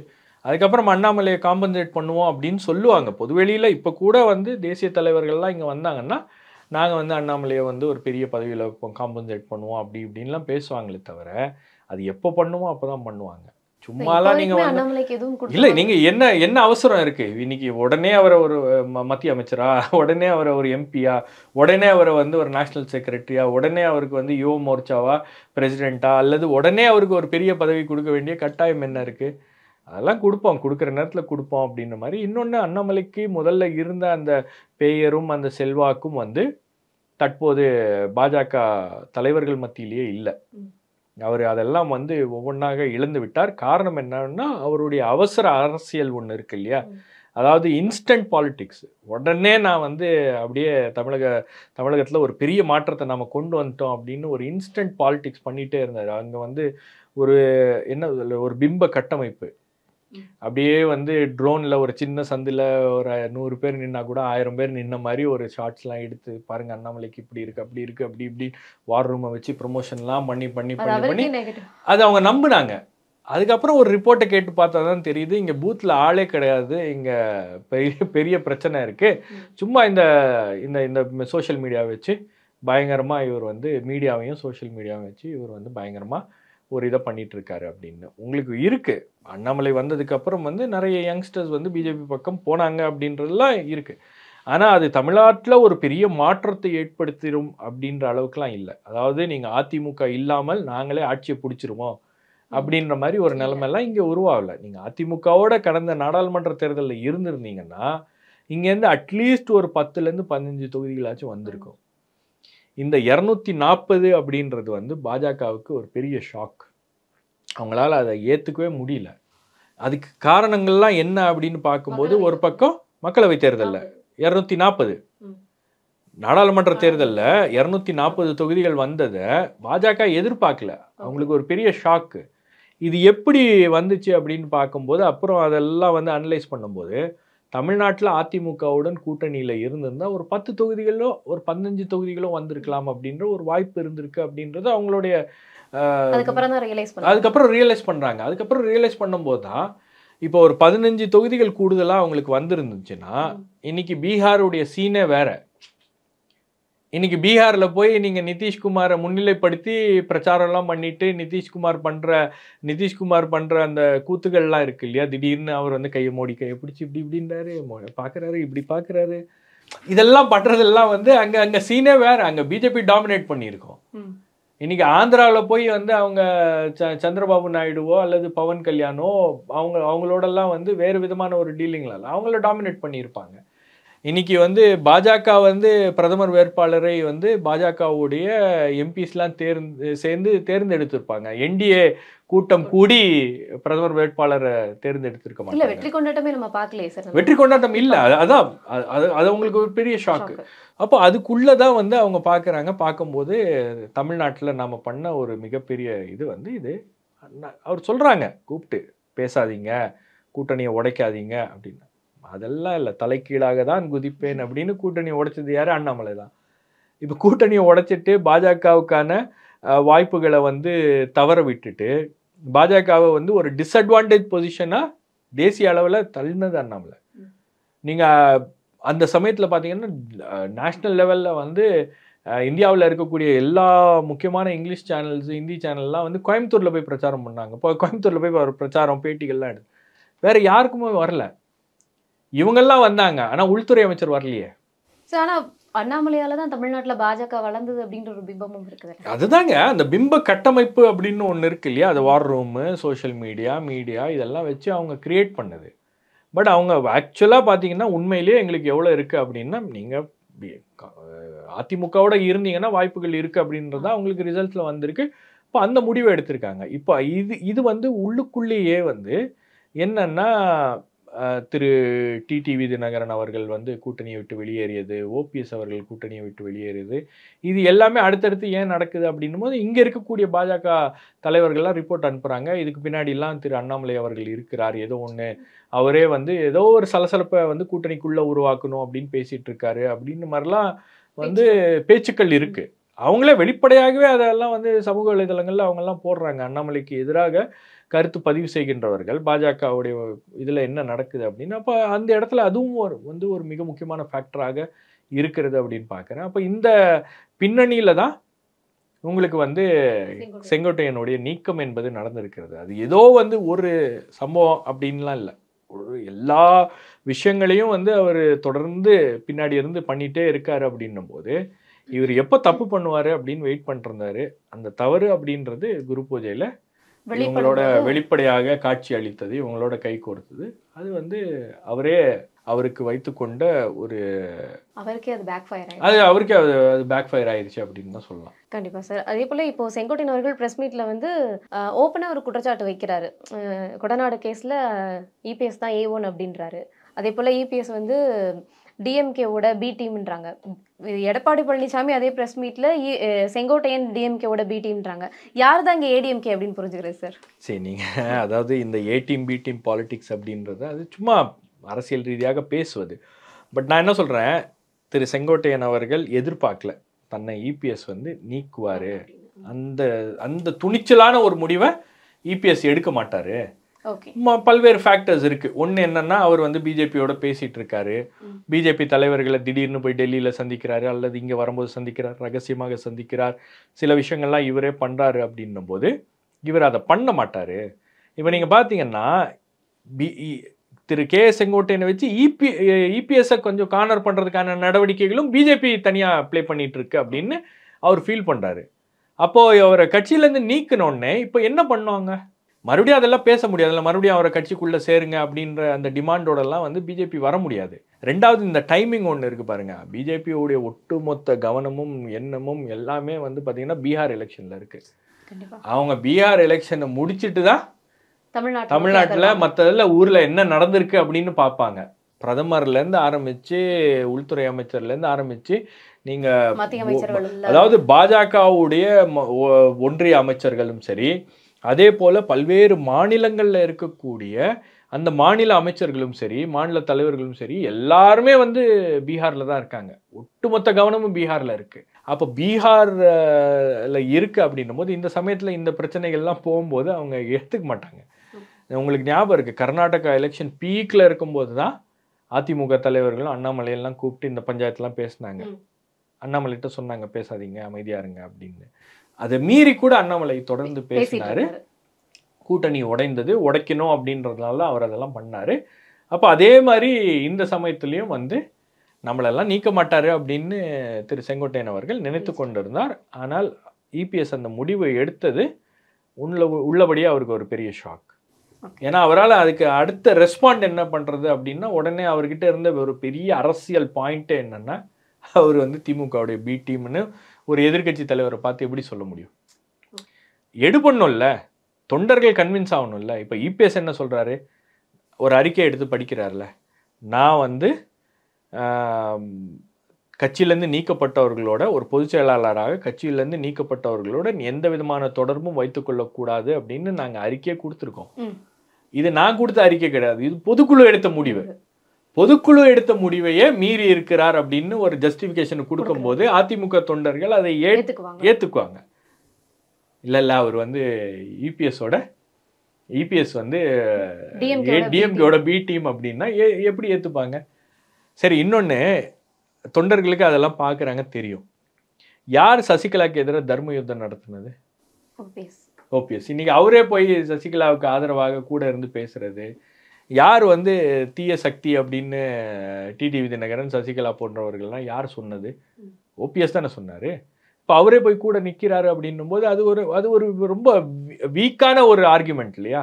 அதுக்கப்புறம் அண்ணாமலையை காம்பன்சேட் பண்ணுவோம் அப்படின்னு சொல்லுவாங்க பொதுவெளியில். இப்போ கூட வந்து தேசிய தலைவர்கள்லாம் இங்கே வந்தாங்கன்னா நாங்கள் வந்து அண்ணாமலையை வந்து ஒரு பெரிய பதவியில் காம்பன்சேட் பண்ணுவோம் அப்படி இப்படின்லாம் பேசுவாங்களே தவிர அது எப்போ பண்ணுவோம் அப்போ தான் பண்ணுவாங்க. சும்மாலாம் நீங்கள் வந்து இல்லை, நீங்கள் என்ன அவசரம் இருக்குது இன்னைக்கு உடனே அவரை ஒரு மத்திய அமைச்சரா, உடனே அவரை ஒரு எம்பியா, உடனே அவரை வந்து ஒரு நேஷனல் செக்ரட்டரியா, உடனே அவருக்கு வந்து யுவ மோர்ச்சாவா பிரசிடெண்ட்டா, அல்லது உடனே அவருக்கு ஒரு பெரிய பதவி கொடுக்க வேண்டிய கட்டாயம் என்ன இருக்குது? அதெல்லாம் கொடுப்போம், கொடுக்குற நேரத்தில் கொடுப்போம் அப்படின்ற மாதிரி. இன்னொன்று, அண்ணாமலைக்கு முதல்ல இருந்த அந்த பெயரும் அந்த செல்வாக்கும் வந்து தற்போது பாஜக தலைவர்கள் மத்தியிலேயே இல்லை. அவர் அதெல்லாம் வந்து ஒவ்வொன்றாக இழந்து விட்டார். காரணம் என்னன்னா அவருடைய அவசர அரசியல் ஒன்று இருக்கு இல்லையா, அதாவது இன்ஸ்டன்ட் பாலிடிக்ஸ். உடனே நான் வந்து அப்படியே தமிழகத்தில் ஒரு பெரிய மாற்றத்தை நம்ம கொண்டு வந்துட்டோம் அப்படின்னு ஒரு இன்ஸ்டன்ட் பாலிடிக்ஸ் பண்ணிகிட்டே இருந்தார். அங்கே வந்து ஒரு ஒரு பிம்ப கட்டமைப்பு, அப்படியே வந்து ட்ரோனில் ஒரு சின்ன சந்தில் ஒரு 100 பேர் நின்னா கூட 1000 பேர் நின்ன மாதிரி ஒரு ஷார்ட்ஸ்லாம் எடுத்து பாருங்க, அண்ணாமலைக்கு இப்படி இருக்குது அப்படி இருக்குது அப்படி இப்படி வார் ரூமை வச்சு ப்ரொமோஷன்லாம் பண்ணி பண்ணி பண்ணி பண்ணி அது அவங்க நம்பினாங்க. அதுக்கப்புறம் ஒரு ரிப்போர்ட்டை கேட்டு பார்த்தா தான் தெரியுது, இங்கே பூத்தில் ஆளே கிடையாது, இங்கே பெரிய பிரச்சனை இருக்குது. சும்மா இந்த இந்த இந்த சோஷியல் மீடியாவை வச்சு பயங்கரமாக இவர் வந்து மீடியாவையும் சோஷியல் மீடியாவையும் வச்சு இவர் வந்து பயங்கரமாக ஒரு இதை பண்ணிட்டு இருக்காரு அப்படின்னு உங்களுக்கு இருக்கு. அண்ணாமலை வந்ததுக்கு அப்புறம் வந்து நிறைய யங்ஸ்டர்ஸ் வந்து பிஜேபி பக்கம் போனாங்க அப்படின்றதுலாம் இருக்கு. ஆனா அது தமிழ்நாட்டில் ஒரு பெரிய மாற்றத்தை ஏற்படுத்திடும் அப்படின்ற அளவுக்குலாம் இல்லை. அதாவது நீங்க அதிமுக இல்லாமல் நாங்களே ஆட்சியை பிடிச்சிருவோம் அப்படின்ற மாதிரி ஒரு நிலைமையெல்லாம் இங்கே உருவாகலை. நீங்க அதிமுகவோட கடந்த நாடாளுமன்ற தேர்தலில் இருந்திருந்தீங்கன்னா இங்கேருந்து அட்லீஸ்ட் ஒரு 10லேருந்து 15 தொகுதிகளாச்சும் வந்திருக்கும். இந்த 240 அப்படின்றது வந்து பாஜகவுக்கு ஒரு பெரிய ஷாக். அவங்களால அதை ஏற்றுக்கவே முடியல. அதுக்கு காரணங்கள்லாம் என்ன அப்படின்னு பார்க்கும்போது, ஒரு பக்கம் மக்களவை தேர்தலில் 240, நாடாளுமன்ற தேர்தலில் 240 தொகுதிகள் வந்ததை பாஜக எதிர்பார்க்கல. அவங்களுக்கு ஒரு பெரிய ஷாக்கு. இது எப்படி வந்துச்சு அப்படின்னு பார்க்கும்போது அப்புறம் அதெல்லாம் வந்து அனலைஸ் பண்ணும்போது, தமிழ்நாட்டில் அதிமுகவுடன் கூட்டணியில் இருந்திருந்தால் ஒரு 10 தொகுதிகளோ ஒரு 15 தொகுதிகளோ வந்திருக்கலாம் அப்படின்ற ஒரு வாய்ப்பு இருந்திருக்கு அப்படின்றது அவங்களுடைய அதுக்கப்புறம் ரியலைஸ் பண்ணுறாங்க. அதுக்கப்புறம் ரியலைஸ் பண்ணும்போது தான் இப்போ ஒரு 15 தொகுதிகள் கூடுதலாக அவங்களுக்கு வந்திருந்துச்சுன்னா இன்னைக்கு பீகாருடைய சீனே வேற. இன்னைக்கு பீகாரில் போய் நீங்கள் நிதிஷ்குமாரை முன்னிலைப்படுத்தி பிரச்சாரம்லாம் பண்ணிட்டு நிதிஷ்குமார் பண்ணுற அந்த கூத்துக்கள்லாம் இருக்கு இல்லையா, திடீர்னு அவர் வந்து கையை பிடிச்சி இப்படி இப்படின்றாரு, பார்க்குறாரு, இப்படி பார்க்குறாரு, இதெல்லாம் பண்ணுறதெல்லாம் வந்து அங்கே சீனே வேற. அங்கே பிஜேபி டாமினேட் பண்ணியிருக்கோம். இன்னைக்கு ஆந்திராவில் போய் வந்து அவங்க சந்திரபாபு நாயுடுவோ அல்லது பவன் கல்யாணோ அவங்களோடலாம் வந்து வேறு விதமான ஒரு டீலிங்லாம் அவங்கள டாமினேட் பண்ணியிருப்பாங்க. இன்னைக்கு வந்து பாஜக வந்து பிரதமர் வேட்பாளரை வந்து பாஜகவுடைய எம்பிஸ்லாம் சேர்ந்து தேர்ந்தெடுத்திருப்பாங்க. என்டிஏ கூட்டம் கூடி பிரதமர் வேட்பாளரை தேர்ந்தெடுத்திருக்க மாட்டாங்க. வெற்றி கொண்டாட்டமே நம்ம பார்க்கலையே சார். வெற்றி கொண்டாட்டம் இல்லை, அதான் அது அவங்களுக்கு ஒரு பெரிய ஷாக்கு. அப்போ அதுக்குள்ளதான் வந்து அவங்க பார்க்குறாங்க. பார்க்கும்போது தமிழ்நாட்டில் நம்ம பண்ண ஒரு மிகப்பெரிய இது வந்து இது அவர் சொல்றாங்க, கூப்பிட்டு பேசாதீங்க, கூட்டணியை உடைக்காதீங்க அப்படின்னு. அதெல்லாம் இல்லை, தலைக்கீழாக தான் குதிப்பேன் அப்படின்னு கூட்டணியை உடைச்சது யாரு? அண்ணாமலை தான். இப்போ கூட்டணியை உடைச்சிட்டு பாஜகவுக்கான வாய்ப்புகளை வந்து தவற விட்டுட்டு பாஜகவை வந்து ஒரு டிஸ்அட்வான்டேஜ் பொசிஷனாக தேசிய அளவில் தள்ளினது அண்ணாமலை. நீங்கள் அந்த சமயத்தில் பார்த்தீங்கன்னா நேஷ்னல் லெவலில் வந்து இந்தியாவில் இருக்கக்கூடிய எல்லா முக்கியமான இங்கிலீஷ் சேனல்ஸ், ஹிந்தி சேனல்லாம் வந்து கோயம்புத்தூரில் போய் பிரச்சாரம் பண்ணாங்க. இப்போ கோயம்புத்தூரில் போய் ஒரு பிரச்சாரம் பேட்டிகள்லாம் எடுத்து வேறு யாருக்குமே வரல. இவங்கெல்லாம் வந்தாங்க, ஆனால் உள்துறை அமைச்சர் வரலையே. ஆனால் அண்ணாமலையால தான் தமிழ்நாட்டில் பாஜக வளர்ந்தது அப்படின்ற ஒரு பிம்பமும் இருக்குது. அதுதாங்க அந்த பிம்ப கட்டமைப்பு அப்படின்னு ஒன்று இருக்கு இல்லையா, அது வார் ரூமு, சோஷியல் மீடியா இதெல்லாம் வச்சு அவங்க கிரியேட் பண்ணது. பட் அவங்க ஆக்சுவலாக பார்த்தீங்கன்னா உண்மையிலேயே எங்களுக்கு எவ்வளோ இருக்குது அப்படின்னா, நீங்கள் அதிமுகவோட இருந்தீங்கன்னா வாய்ப்புகள் இருக்குது அப்படின்றது தான் அவங்களுக்கு ரிசல்ட்ஸில் வந்திருக்கு. இப்போ அந்த முடிவை எடுத்திருக்காங்க. இப்போ இது வந்து உள்ளுக்குள்ளேயே வந்து என்னன்னா திரு டிடிவி தினகரன் அவர்கள் வந்து கூட்டணியை விட்டு வெளியேறியது, ஓபிஎஸ் அவர்கள் கூட்டணியை விட்டு வெளியேறியது, இது எல்லாமே அடுத்தடுத்து ஏன் நடக்குது அப்படின்னும் போது இங்கே இருக்கக்கூடிய பாஜக தலைவர்கள்லாம் ரிப்போர்ட் அனுப்புகிறாங்க. இதுக்கு பின்னாடிலாம் திரு அண்ணாமலை அவர்கள் இருக்கிறார், ஏதோ ஒன்று அவரே வந்து ஏதோ ஒரு சலசலப்பை வந்து கூட்டணிக்குள்ளே உருவாக்கணும் அப்படின்னு பேசிகிட்டு இருக்காரு அப்படின்னு மாதிரிலாம் வந்து பேச்சுக்கள் இருக்குது. அவங்களே வெளிப்படையாகவே அதெல்லாம் வந்து சமூக வலைதளங்களில் அவங்கெல்லாம் போடுறாங்க. அண்ணாமலைக்கு எதிராக கருத்து பதிவு செய்கின்றவர்கள் பாஜகவுடைய இதில் என்ன நடக்குது அப்படின்னு. அப்போ அந்த இடத்துல அதுவும் ஒரு மிக முக்கியமான ஃபேக்டராக இருக்கிறது அப்படின்னு பார்க்குறேன். அப்போ இந்த பின்னணியில் தான் உங்களுக்கு வந்து செங்கோட்டையனுடைய நீக்கம் என்பது நடந்திருக்கிறது. அது ஏதோ வந்து ஒரு சம்பவம் அப்படின்லாம் இல்லை, எல்லா விஷயங்களையும் வந்து அவர் தொடர்ந்து பின்னாடி இருந்து பண்ணிகிட்டே இருக்காரு அப்படின்னும் போது இவர் எப்போ தப்பு பண்ணுவார் அப்படின்னு வெயிட் பண்ணிருந்தாரு. அந்த தவறு அப்படின்றது குரு பூஜையில் இவங்களோட வெளிப்படையாக காட்சி அளித்தது, இவங்களோட கை கோர்த்தது. அது வந்து அவருக்கு வைத்துக்கொண்ட ஒரு அவருக்கே அது பேக் ஃபயர் ஆயிடுச்சு. அவருக்கே அது பேக் ஃபயர் ஆயிடுச்சு அப்படின்னு தான் சொல்லலாம். கண்டிப்பா சார். அதே போல இப்போ செங்கோட்டையன் அவர்கள் பிரஸ் மீட்ல வந்து ஓப்பனா ஒரு குற்றச்சாட்டு வைக்கிறாரு. கொடநாடு கேஸ்ல இபிஎஸ் தான் A1 அப்படின்றாரு. அதே போல இபிஎஸ் வந்து டிஎம்கேவோட பி டீம்ன்றாங்க. எடப்பாடி பழனிசாமி அதே பிரஸ் மீட்ல செங்கோட்டையன் டிஎம்கேவோட பி டீம்ன்றாங்க. யார் தான் இங்கே ஏடிஎம்கே அப்படின்னு புரிஞ்சுக்கிறேன் சார். சரி, நீங்கள் அதாவது இந்த A team B team politics அப்படின்றது அது சும்மா அரசியல் ரீதியாக பேசுவது. பட் நான் என்ன சொல்கிறேன், திரு செங்கோட்டையன் அவர்கள் எதிர்பார்க்கல தன்னை இபிஎஸ் வந்து நீக்குவார். அந்த துணிச்சலான ஒரு முடிவை இபிஎஸ் எடுக்க மாட்டார். பல்வேறு ஃபேக்டர்ஸ் இருக்குது. ஒன்று என்னன்னா, அவர் வந்து பிஜேபியோட பேசிகிட்டு இருக்காரு, பிஜேபி தலைவர்களை திடீர்னு போய் டெல்லியில் சந்திக்கிறாரு அல்லது இங்கே வரும்போது சந்திக்கிறார், ரகசியமாக சந்திக்கிறார், சில விஷயங்கள்லாம் இவரே பண்ணுறாரு அப்படின்னும் போது இவர் அதை பண்ண மாட்டார். இப்போ நீங்கள் பார்த்தீங்கன்னா திரு கே செங்கோட்டையனை வச்சு இபிஎஸ்ஸை கொஞ்சம் கார்னர் பண்ணுறதுக்கான நடவடிக்கைகளும் பிஜேபி தனியாக ப்ளே பண்ணிகிட்டு இருக்கு அப்படின்னு அவர் ஃபீல் பண்ணுறாரு. அப்போது அவரை கட்சியிலேருந்து நீக்கினோடனே இப்போ என்ன பண்ணுவாங்க, மறுபடியும் அதெல்லாம் பேச முடியாது, அதில் மறுபடியும் அவரை கட்சிக்குள்ளே சேருங்க அப்படின்ற அந்த டிமாண்டோடலாம் வந்து பிஜேபி வர முடியாது. ரெண்டாவது இந்த டைமிங் ஒன்று இருக்குது பாருங்கள், பிஜேபியோடைய ஒட்டுமொத்த கவனமும் எண்ணமும் எல்லாமே வந்து பார்த்திங்கன்னா பீகார் எலெக்ஷனில் இருக்குது. அவங்க பீகார் எலெக்ஷனை முடிச்சுட்டு தான் தமிழ்நாட்டில் மற்றதில் ஊரில் என்ன நடந்திருக்கு அப்படின்னு பார்ப்பாங்க. பிரதமர்லேருந்து ஆரம்பித்து உள்துறை அமைச்சர்லேருந்து ஆரம்பித்து நீங்கள் அதாவது பாஜகவுடைய ஒன்றிய அமைச்சர்களும் சரி, அதே போல் பல்வேறு மாநிலங்களில் இருக்கக்கூடிய அந்த மாநில அமைச்சர்களும் சரி, மாநில தலைவர்களும் சரி, எல்லாருமே வந்து பீகாரில் தான் இருக்காங்க. ஒட்டுமொத்த கவனமும் பீகாரில் இருக்குது. அப்போ பீகாரில் இருக்குது அப்படின்னும் போது இந்த சமயத்தில் இந்த பிரச்சனைகள்லாம் போகும்போது அவங்க எடுத்துக்க மாட்டாங்க. உங்களுக்கு ஞாபகம் இருக்குது, கர்நாடகா எலெக்ஷன் பீக்கில் இருக்கும்போது தான் அதிமுக தலைவர்களும் அண்ணாமலையெல்லாம் கூப்பிட்டு இந்த பஞ்சாயத்துலாம் பேசினாங்க. அண்ணாமலைகிட்ட சொன்னாங்க பேசாதீங்க, அமைதியா இருங்க அப்படின்னு. அதை மீறி கூட அண்ணாமலை தொடர்ந்து பேசினாரு. கூட்டணி உடைக்கணும் அப்படின்றதுனால அவர் அதெல்லாம் பண்ணாரு. அப்போ அதே மாதிரி இந்த சமயத்துலேயும் வந்து நம்மளெல்லாம் நீக்க மாட்டாரு அப்படின்னு திரு செங்கோட்டையன் அவர்கள் நினைத்து கொண்டிருந்தார். ஆனால் இபிஎஸ் அந்த முடிவை எடுத்தது உள்ளபடியே அவருக்கு ஒரு பெரிய ஷாக். ஏன்னா அவரால் அதுக்கு அடுத்த ரெஸ்பாண்ட் என்ன பண்ணுறது அப்படின்னா, உடனே அவர்கிட்ட இருந்த ஒரு பெரிய அரசியல் பாயிண்ட்டே என்னென்னா, அவர் வந்து திமுகவுடைய பி டீம்னு ஒரு எதிர்கட்சி தலைவரை பார்த்து எப்படி சொல்ல முடியும்? எடுபண்ணும்ல, தொண்டர்கள் கன்வின்ஸ் ஆகணும்ல. இப்போ இபிஎஸ் என்ன சொல்கிறாரு, ஒரு அறிக்கை எடுத்து படிக்கிறார்ல, நான் வந்து கட்சியிலேருந்து நீக்கப்பட்டவர்களோட ஒரு பொதுச் செயலாளராக கட்சியிலேருந்து நீக்கப்பட்டவர்களோட எந்த விதமான தொடர்பும் வைத்துக்கொள்ளக்கூடாது அப்படின்னு நாங்கள் அறிக்கையை கொடுத்துருக்கோம். இது நான் கொடுத்த அறிக்கை கிடையாது, இது பொதுக்குழு எடுத்த முடிவு. பொதுக்குழு எடுத்த முடிவையே மீறி இருக்கிறார் அப்படின்னு ஒரு ஜஸ்டிஃபிகேஷன் கொடுக்கும்போது அதிமுக தொண்டர்கள் அதை ஏற்றுக்குவாங்க. இல்லை அவர் வந்து இபிஎஸ் வந்து டிஎம்கேவோட பி டீம் அப்படின்னா எப்படி ஏற்றுப்பாங்க? சரி, இன்னொன்று தொண்டர்களுக்கு அதெல்லாம் பார்க்குறாங்க, தெரியும். யார் சசிகலாவுக்கு எதிராக தர்ம யுத்தம் நடத்துனது? ஓபிஎஸ். இன்னைக்கு அவரே போய் சசிகலாவுக்கு ஆதரவாக கூட இருந்து பேசுறது. யார் வந்து தீய சக்தி அப்படின்னு டிடிவி தினகரன், சசிகலா போன்றவர்கள்லாம் யார் சொன்னது? ஓபிஎஸ் தானே சொன்னார். இப்போ அவரே போய் கூட நிற்கிறாரு அப்படின்னும் போது அது ஒரு ரொம்ப வீக்கான ஒரு ஆர்குமெண்ட் இல்லையா?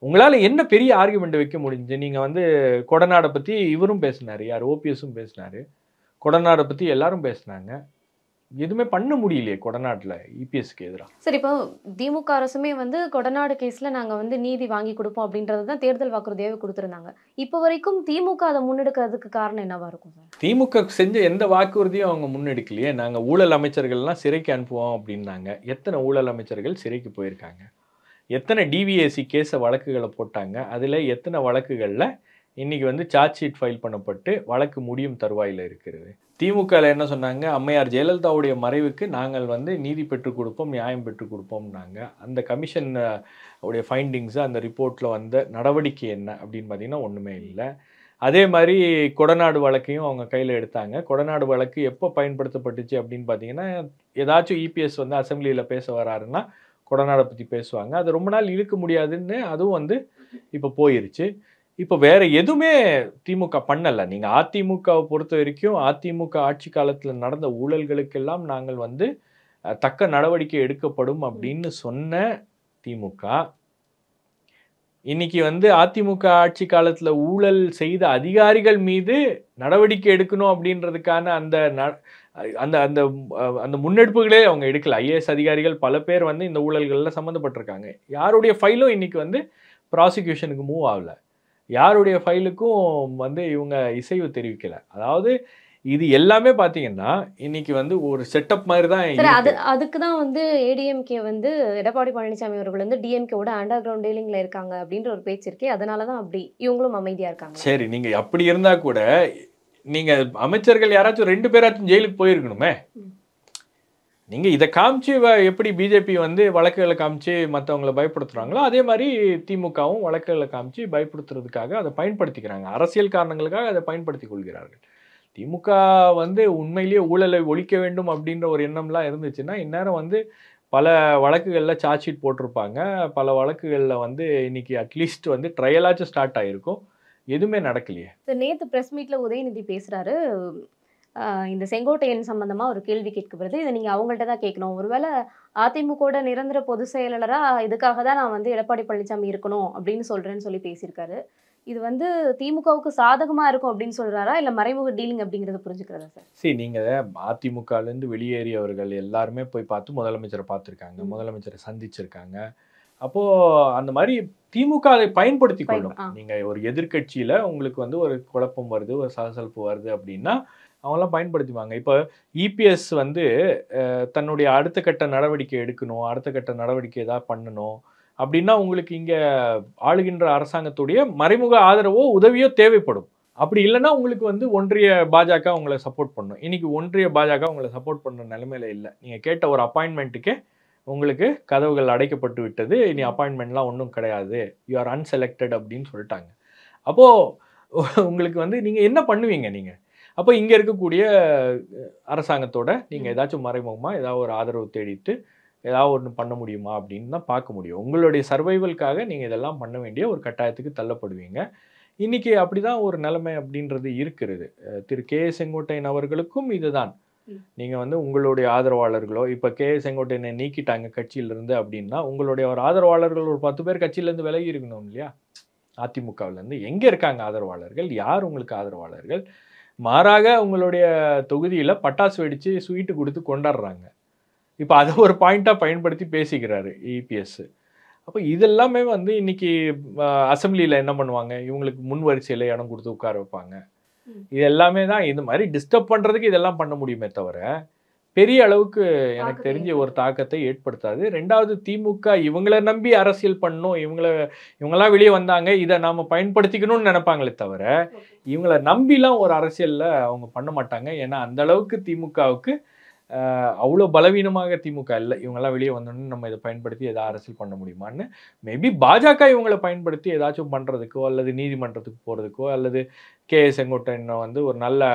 உங்களால் என்ன பெரிய ஆர்குமெண்ட் வைக்க முடிஞ்சு? நீங்கள் வந்து கொடநாடை பற்றி இவரும் பேசினார், யார் ஓபிஎஸும் பேசினார், கொடநாடை பற்றி எல்லாரும் பேசினாங்க. எதுவுமே பண்ண முடியலையே கொடநாட்டில் இபிஎஸ்க்கு எதிராக. சரி, இப்போ திமுக அரசுமே வந்து கொடநாடு கேஸ்ல நாங்க வந்து நீதி வாங்கி கொடுப்போம் அப்படின்றது தான் தேர்தல் வாக்குறுதியாவே கொடுத்துருந்தாங்க. இப்போ வரைக்கும் திமுக அதை முன்னெடுக்கிறதுக்கு காரணம் என்னவா இருக்கும் சார்? திமுக செஞ்ச எந்த வாக்குறுதியும் அவங்க முன்னெடுக்கலையே. நாங்கள் ஊழல் அமைச்சர்கள்லாம் சிறைக்கு அனுப்புவோம் அப்படின்னாங்க. எத்தனை ஊழல் அமைச்சர்கள் சிறைக்கு போயிருக்காங்க? எத்தனை டிவிஏசி கேஸை வழக்குகளை போட்டாங்க? அதில் எத்தனை வழக்குகளில் இன்றைக்கி வந்து சார்ஜ் ஷீட் ஃபைல் பண்ணப்பட்டு வழக்கு முடியும் தருவாயில் இருக்கிறது? திமுகவில் என்ன சொன்னாங்க? அம்மையார் ஜெயலலிதாவுடைய மறைவுக்கு நாங்கள் வந்து நீதி பெற்றுக் கொடுப்போம், நியாயம் பெற்றுக் கொடுப்போம்னாங்க. அந்த கமிஷன் உடைய ஃபைண்டிங்ஸு, அந்த ரிப்போர்ட்டில் வந்த நடவடிக்கை என்ன அப்படின்னு பார்த்தீங்கன்னா ஒன்றுமே இல்லை. அதே மாதிரி கொடநாடு வழக்கையும் அவங்க கையில் எடுத்தாங்க. கொடநாடு வழக்கு எப்போ பயன்படுத்தப்பட்டுச்சு அப்படின்னு பார்த்தீங்கன்னா, ஏதாச்சும் இபிஎஸ் வந்து அசெம்பிளியில் பேச வராருன்னா கொடநாடை பற்றி பேசுவாங்க. அது ரொம்ப நாள் இழுக்க முடியாதுன்னு அதுவும் வந்து இப்போ போயிருச்சு. இப்போ வேற எதுவுமே திமுக பண்ணலை. நீங்கள் அதிமுகவை பொறுத்த வரைக்கும் அதிமுக ஆட்சி காலத்தில் நடந்த ஊழல்களுக்கெல்லாம் நாங்கள் வந்து தக்க நடவடிக்கை எடுக்கப்படும் அப்படின்னு சொன்ன திமுக இன்னைக்கு வந்து அதிமுக ஆட்சி காலத்தில் ஊழல் செய்த அதிகாரிகள் மீது நடவடிக்கை எடுக்கணும் அப்படின்றதுக்கான அந்த அந்த அந்த அந்த முன்னெடுப்புகளே அவங்க எடுக்கல. ஐஏஎஸ் அதிகாரிகள் பல பேர் வந்து இந்த ஊழல்களில் சம்மந்தப்பட்டிருக்காங்க. யாருடைய ஃபைலும் இன்னைக்கு வந்து ப்ராசிக்யூஷனுக்கு மூவ் ஆகலை. யாருடைய ஃபைலுக்கும் வந்து இவங்க இசைவு தெரிவிக்கலை. அதாவது இது எல்லாமே பார்த்தீங்கன்னா இன்னைக்கு வந்து ஒரு செட்டப் மாதிரி தான். அதுக்கு தான் வந்து ஏடிஎம்கே வந்து எடப்பாடி பழனிசாமி அவர்கள் வந்து டிஎம்கேவோட அண்டர் கிரவுண்ட் டீலிங்ல இருக்காங்க அப்படின்ற ஒரு பேச்சு இருக்கே. அதனால தான் அப்படி இவங்களும் அமைதியா இருக்காங்க. சரி, நீங்க அப்படி இருந்தா கூட நீங்க அமைச்சர்கள் யாராச்சும் 2 பேராச்சும் ஜெயிலுக்கு போயிருக்கணுமே. நீங்க இதை காமிச்சு எப்படி பிஜேபி வந்து வழக்குகளை காமிச்சு மற்றவங்களை பயப்படுத்துறாங்களோ அதே மாதிரி திமுகவும் வழக்குகளை காமிச்சு பயப்படுத்துறதுக்காக அதை பயன்படுத்திக்கிறாங்க. அரசியல் காரணங்களுக்காக அதை பயன்படுத்தி கொள்கிறார்கள். திமுக வந்து உண்மையிலேயே ஊழலை ஒழிக்க வேண்டும் அப்படின்ற ஒரு எண்ணம்லாம் இருந்துச்சுன்னா இந்நேரம் வந்து பல வழக்குகளில் சார்ஜ் ஷீட் போட்டிருப்பாங்க. பல வழக்குகளில் வந்து இன்னைக்கு அட்லீஸ்ட் வந்து ட்ரையலாச்சும் ஸ்டார்ட் ஆகிருக்கும். எதுவுமே நடக்கலையே. நேற்று ப்ரெஸ் மீட்ல உதயநிதி பேசுறாரு. இந்த செங்கோட்டையன் சம்பந்தமா ஒரு கேள்வி கேட்கப்படுது. இதை நீங்க அவங்கள்ட்ட தான் கேட்கணும். ஒருவேளை அதிமுகவோட நிரந்தர பொதுச் செயலாளரா இதுக்காக தான் நான் வந்து எடப்பாடி பழனிசாமி இருக்கணும் அப்படின்னு சொல்றேன்னு சொல்லி பேசியிருக்காரு. இது வந்து திமுகவுக்கு சாதகமா இருக்கும் அப்படின்னு சொல்றாரா, இல்ல மறைமுக டீலிங் அப்படிங்கறத புரிஞ்சுக்கிறதா சார்? சரி, நீங்க அதிமுகலேருந்து வெளியேறியவர்கள் எல்லாருமே போய் பார்த்து முதலமைச்சரை பார்த்துருக்காங்க, முதலமைச்சரை சந்திச்சிருக்காங்க. அப்போ அந்த மாதிரி திமுக அதை பயன்படுத்தி கொள்ளும். நீங்க ஒரு எதிர்கட்சியில உங்களுக்கு வந்து ஒரு குழப்பம் வருது, ஒரு சலசலப்பு வருது அப்படின்னா அவங்களாம் பயன்படுத்திவாங்க. இப்போ இபிஎஸ் வந்து தன்னுடைய அடுத்த கட்ட நடவடிக்கை எடுக்கணும், அடுத்த கட்ட நடவடிக்கை ஏதாவது பண்ணணும் அப்படின்னா உங்களுக்கு இங்கே ஆளுகின்ற அரசாங்கத்துடைய மறைமுக ஆதரவோ உதவியோ தேவைப்படும். அப்படி இல்லைன்னா உங்களுக்கு வந்து ஒன்றிய பாஜக உங்களை சப்போர்ட் பண்ணும். இன்னைக்கு ஒன்றிய பாஜக உங்களை சப்போர்ட் பண்ணுற நிலைமையில இல்லை. நீங்கள் கேட்ட ஒரு அப்பாயின்மெண்ட்டுக்கே உங்களுக்கு கதவுகள் அடைக்கப்பட்டு விட்டது, இனி அப்பாயின்மெண்ட்லாம் ஒன்றும் கிடையாது, யூ ஆர் அன்செலக்டட் அப்படின்னு சொல்லிட்டாங்க. அப்போது உங்களுக்கு வந்து நீங்கள் என்ன பண்ணுவீங்க? நீங்கள் அப்போ இங்கே இருக்கக்கூடிய அரசாங்கத்தோட நீங்கள் ஏதாச்சும் மறைமுகமாக ஏதாவது ஒரு ஆதரவு தேடிட்டு ஏதாவது ஒன்று பண்ண முடியுமா அப்படின்னு தான் பார்க்க முடியும். உங்களுடைய சர்வைவலுக்காக நீங்கள் இதெல்லாம் பண்ண வேண்டிய ஒரு கட்டாயத்துக்கு தள்ளப்படுவீங்க. இன்றைக்கி அப்படி தான் ஒரு நிலைமை அப்படின்றது இருக்கிறது. திரு கே செங்கோட்டையன் அவர்களுக்கும் இதுதான். நீங்கள் வந்து உங்களுடைய ஆதரவாளர்களோ இப்போ கே செங்கோட்டையனை நீக்கிட்டாங்க கட்சியிலேருந்து அப்படின்னா உங்களுடைய ஒரு ஆதரவாளர்கள் ஒரு 10 பேர் கட்சியிலேருந்து விலகி இருக்கணும் இல்லையா? அதிமுகவிலேருந்து எங்கே இருக்காங்க ஆதரவாளர்கள்? யார் உங்களுக்கு ஆதரவாளர்கள்? மாறாக உங்களுடைய தொகுதியில் பட்டாசு வெடித்து ஸ்வீட்டு கொடுத்து கொண்டாடுறாங்க. இப்போ அதை ஒரு பாயிண்ட்டாக பயன்படுத்தி பேசிக்கிறாரு இபிஎஸ். அப்போ இதெல்லாமே வந்து இன்னைக்கு அசம்பிளியில் என்ன பண்ணுவாங்க? இவங்களுக்கு முன் வரிசையில் இடம் கொடுத்து உட்கார வைப்பாங்க. இது எல்லாமே தான் இந்த மாதிரி டிஸ்டர்ப் பண்ணுறதுக்கு இதெல்லாம் பண்ண முடியுமே தவிர பெரிய அளவுக்கு எனக்கு தெரிஞ்ச ஒரு தாக்கத்தை ஏற்படுத்தாது. ரெண்டாவது, திமுக இவங்களை நம்பி அரசியல் பண்ணணும், இவங்கெல்லாம் வெளியே வந்தாங்க இதை நாம் பயன்படுத்திக்கணும்னு நினைப்பாங்களே தவிர இவங்களை நம்பிலாம் ஒரு அரசியலில் அவங்க பண்ண மாட்டாங்க. ஏன்னா அந்த அளவுக்கு திமுகவுக்கு அவ்வளோ பலவீனமாக திமுக இல்லை. இவங்கெல்லாம் வெளியே வந்தோன்னு நம்ம இதை பயன்படுத்தி எதாவது அரசியல் பண்ண முடியுமான்னு மேபி பாஜக இவங்களை பயன்படுத்தி ஏதாச்சும் பண்ணுறதுக்கோ அல்லது நீதிமன்றத்துக்கு போகிறதுக்கோ அல்லது கே செங்கோட்டையன் வந்து ஒரு நல்ல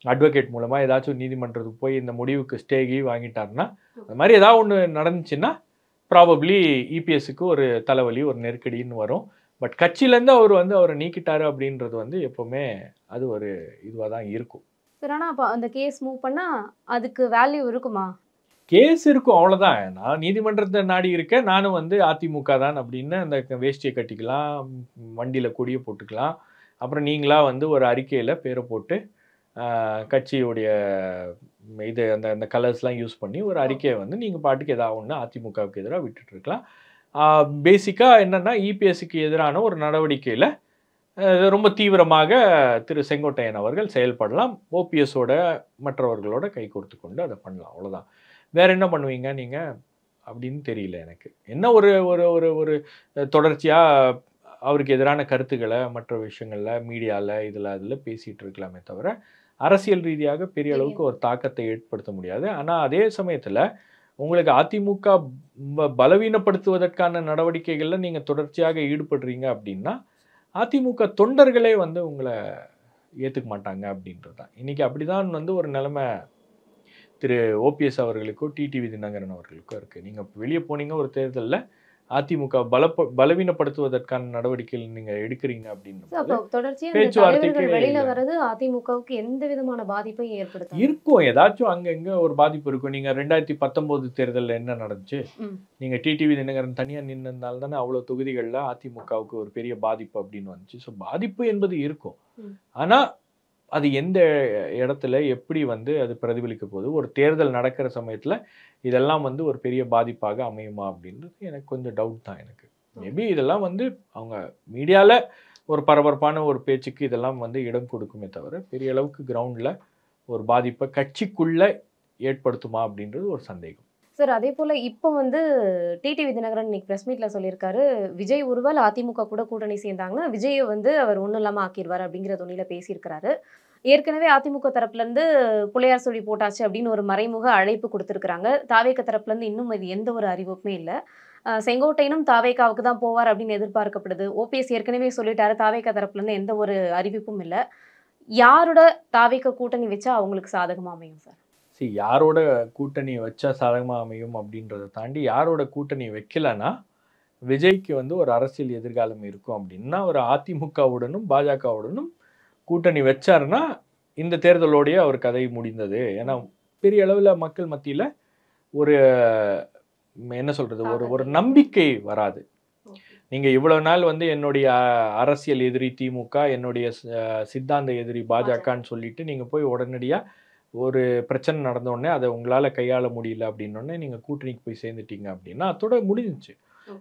அட்வொகேட் மூலமாக ஏதாச்சும் நீதிமன்றத்துக்கு போய் இந்த முடிவுக்கு ஸ்டேகி வாங்கிட்டாருன்னா அந்த மாதிரி ஏதாவது ஒன்று நடந்துச்சுன்னா ப்ராபப்ளி இபிஎஸ்க்கு ஒரு தலைவலி, ஒரு நெருக்கடின்னு வரும். பட் கட்சியிலேருந்து அவர் வந்து அவரை நீக்கிட்டாரு அப்படின்றது வந்து எப்போவுமே அது ஒரு இதுவாக தான் இருக்கும். ஆனால் அப்போ அந்த கேஸ் மூவ் பண்ணால் அதுக்கு வேல்யூ இருக்குமா? கேஸ் இருக்கும், அவ்வளோதான். நான் நீதிமன்றத்தை நாடி இருக்கேன், நானும் வந்து அதிமுக தான் அப்படின்னு அந்த வேஷ்டியை கட்டிக்கலாம், வண்டியில் கொடியை போட்டுக்கலாம். அப்புறம் நீங்களாக வந்து ஒரு அறிக்கையில் பேரை போட்டு கட்சியுடைய இது அந்த அந்த கலர்ஸ்லாம் யூஸ் பண்ணி ஒரு அறிக்கையை வந்து நீங்கள் பாட்டுக்கு ஏதாவது ஒன்று அதிமுகவுக்கு எதிராக விட்டுட்டு இருக்கலாம். பேசிக்காக என்னென்னா இபிஎஸ்சிக்கு எதிரான ஒரு நடவடிக்கையில் ரொம்ப தீவிரமாக திரு செங்கோட்டையன் அவர்கள் செயல்படலாம். ஓபிஎஸோட மற்றவர்களோட கை கோர்த்து கொண்டு அதை பண்ணலாம், அவ்வளோதான். வேற என்ன பண்ணுவீங்க நீங்கள் அப்படின்னு தெரியல எனக்கு. என்ன ஒரு ஒரு ஒரு ஒரு தொடர்ச்சியாக அவருக்கு எதிரான கருத்துக்களை மற்ற விஷயங்களில் மீடியாவில் அதில் பேசிகிட்டு இருக்கலாமே தவிர அரசியல் ரீதியாக பெரிய அளவுக்கு ஒரு தாக்கத்தை ஏற்படுத்த முடியாது. ஆனால் அதே சமயத்தில் உங்களுக்கு அதிமுக பலவீனப்படுத்துவதற்கான நடவடிக்கைகளில் நீங்கள் தொடர்ச்சியாக ஈடுபடுறீங்க அப்படின்னா அதிமுக தொண்டர்களே வந்து உங்களை ஏற்றுக்க மாட்டாங்க அப்படின்றது தான். இன்றைக்கி அப்படி தான் வந்து ஒரு நிலைமை திரு ஓபிஎஸ் அவர்களுக்கோ டிடிவி தினகரன் அவர்களுக்கோ இருக்குது. நீங்கள் வெளியே போனீங்க ஒரு தேர்தலில் அதிமுக பலவீனப்படுத்துவதற்கான நடவடிக்கைகள் நீங்கள் எடுக்கிறீங்க அப்படின்னு பேச்சுவார்த்தைக்கு வெளியில வர்றது அதிமுகவுக்கு எந்த விதமான பாதிப்பை ஏற்படுத்தும் இருக்கும். ஏதாச்சும் அங்கங்க ஒரு பாதிப்பு இருக்கும். நீங்க 2019 தேர்தலில் என்ன நடந்துச்சு? நீங்க டிடிவி தினகரன் தனியா நின்றதால தானே அவ்வளவு தொகுதிகளில் அதிமுகவுக்கு ஒரு பெரிய பாதிப்பு அப்படின்னு வந்துச்சு. ஸோ பாதிப்பு என்பது இருக்கும். ஆனா அது எந்த இடத்துல எப்படி வந்து அது பிரதிபலிக்க போகுது, ஒரு தேர்தல் நடக்கிற சமயத்தில் இதெல்லாம் வந்து ஒரு பெரிய பாதிப்பாக அமையுமா அப்படின்றது எனக்கு கொஞ்சம் டவுட் தான். எனக்கு மேபி இதெல்லாம் வந்து அவங்க மீடியாவில் ஒரு பரபரப்பான ஒரு பேச்சுக்கு இதெல்லாம் வந்து இடம் கொடுக்குமே தவிர பெரிய அளவுக்கு கிரவுண்டில் ஒரு பாதிப்பை கட்சிக்குள்ளே ஏற்படுத்துமா அப்படின்றது ஒரு சந்தேகம். சார், அதே போல் இப்போ வந்து டிடிவி தினகரன் இன்னைக்கு ப்ரெஸ் மீட்டில் சொல்லியிருக்காரு, விஜய் ஒருவேளை அதிமுக கூட கூட்டணி சேர்ந்தாங்கன்னா விஜயை வந்து அவர் ஒன்றும் இல்லாமல் ஆக்கிடுவார் அப்படிங்கிற தொனியில் பேசியிருக்கிறாரு. ஏற்கனவே அதிமுக தரப்புலேருந்து புலையார் சொல்லி போட்டாச்சு அப்படின்னு ஒரு மறைமுக அழைப்பு கொடுத்துருக்குறாங்க. தாவேக தரப்புலேருந்து இன்னும் இது எந்த ஒரு அறிவிப்புமே இல்லை. செங்கோட்டையனும் தாவேகாவுக்கு தான் போவார் அப்படின்னு எதிர்பார்க்கப்படுது. ஓபிஎஸ் ஏற்கனவே சொல்லிட்டாரு, தாவேக தரப்புலேருந்து எந்த ஒரு அறிவிப்பும் இல்லை. யாரோட தாவேக கூட்டணி வச்சா அவங்களுக்கு சாதகமாக அமையும் சார்? யாரோட கூட்டணி வச்சா சாதகமாக அமையும் அப்படின்றத தாண்டி யாரோட கூட்டணி வைக்கலன்னா விஜய்க்கு வந்து ஒரு அரசியல் எதிர்காலம் இருக்கும் அப்படின்னா ஒரு அதிமுகவுடனும் பாஜகவுடனும் கூட்டணி வச்சாருன்னா இந்த தேர்தலோடைய அவர் கதை முடிந்தது. ஏன்னா பெரிய அளவில் மக்கள் மத்தியில் ஒரு என்ன சொல்கிறது, ஒரு நம்பிக்கை வராது. நீங்கள் இவ்வளோ நாள் வந்து என்னுடைய அரசியல் எதிரி திமுக, என்னுடைய சித்தாந்த எதிரி பாஜகன்னு சொல்லிட்டு நீங்கள் போய் உடனடியாக ஒரு பிரச்சனை நடந்தோடனே அதை உங்களால் கையாள முடியல அப்படின்னோடனே நீங்கள் கூட்டணிக்கு போய் சேர்ந்துட்டீங்க அப்படின்னா அதோட முடிஞ்சிச்சு.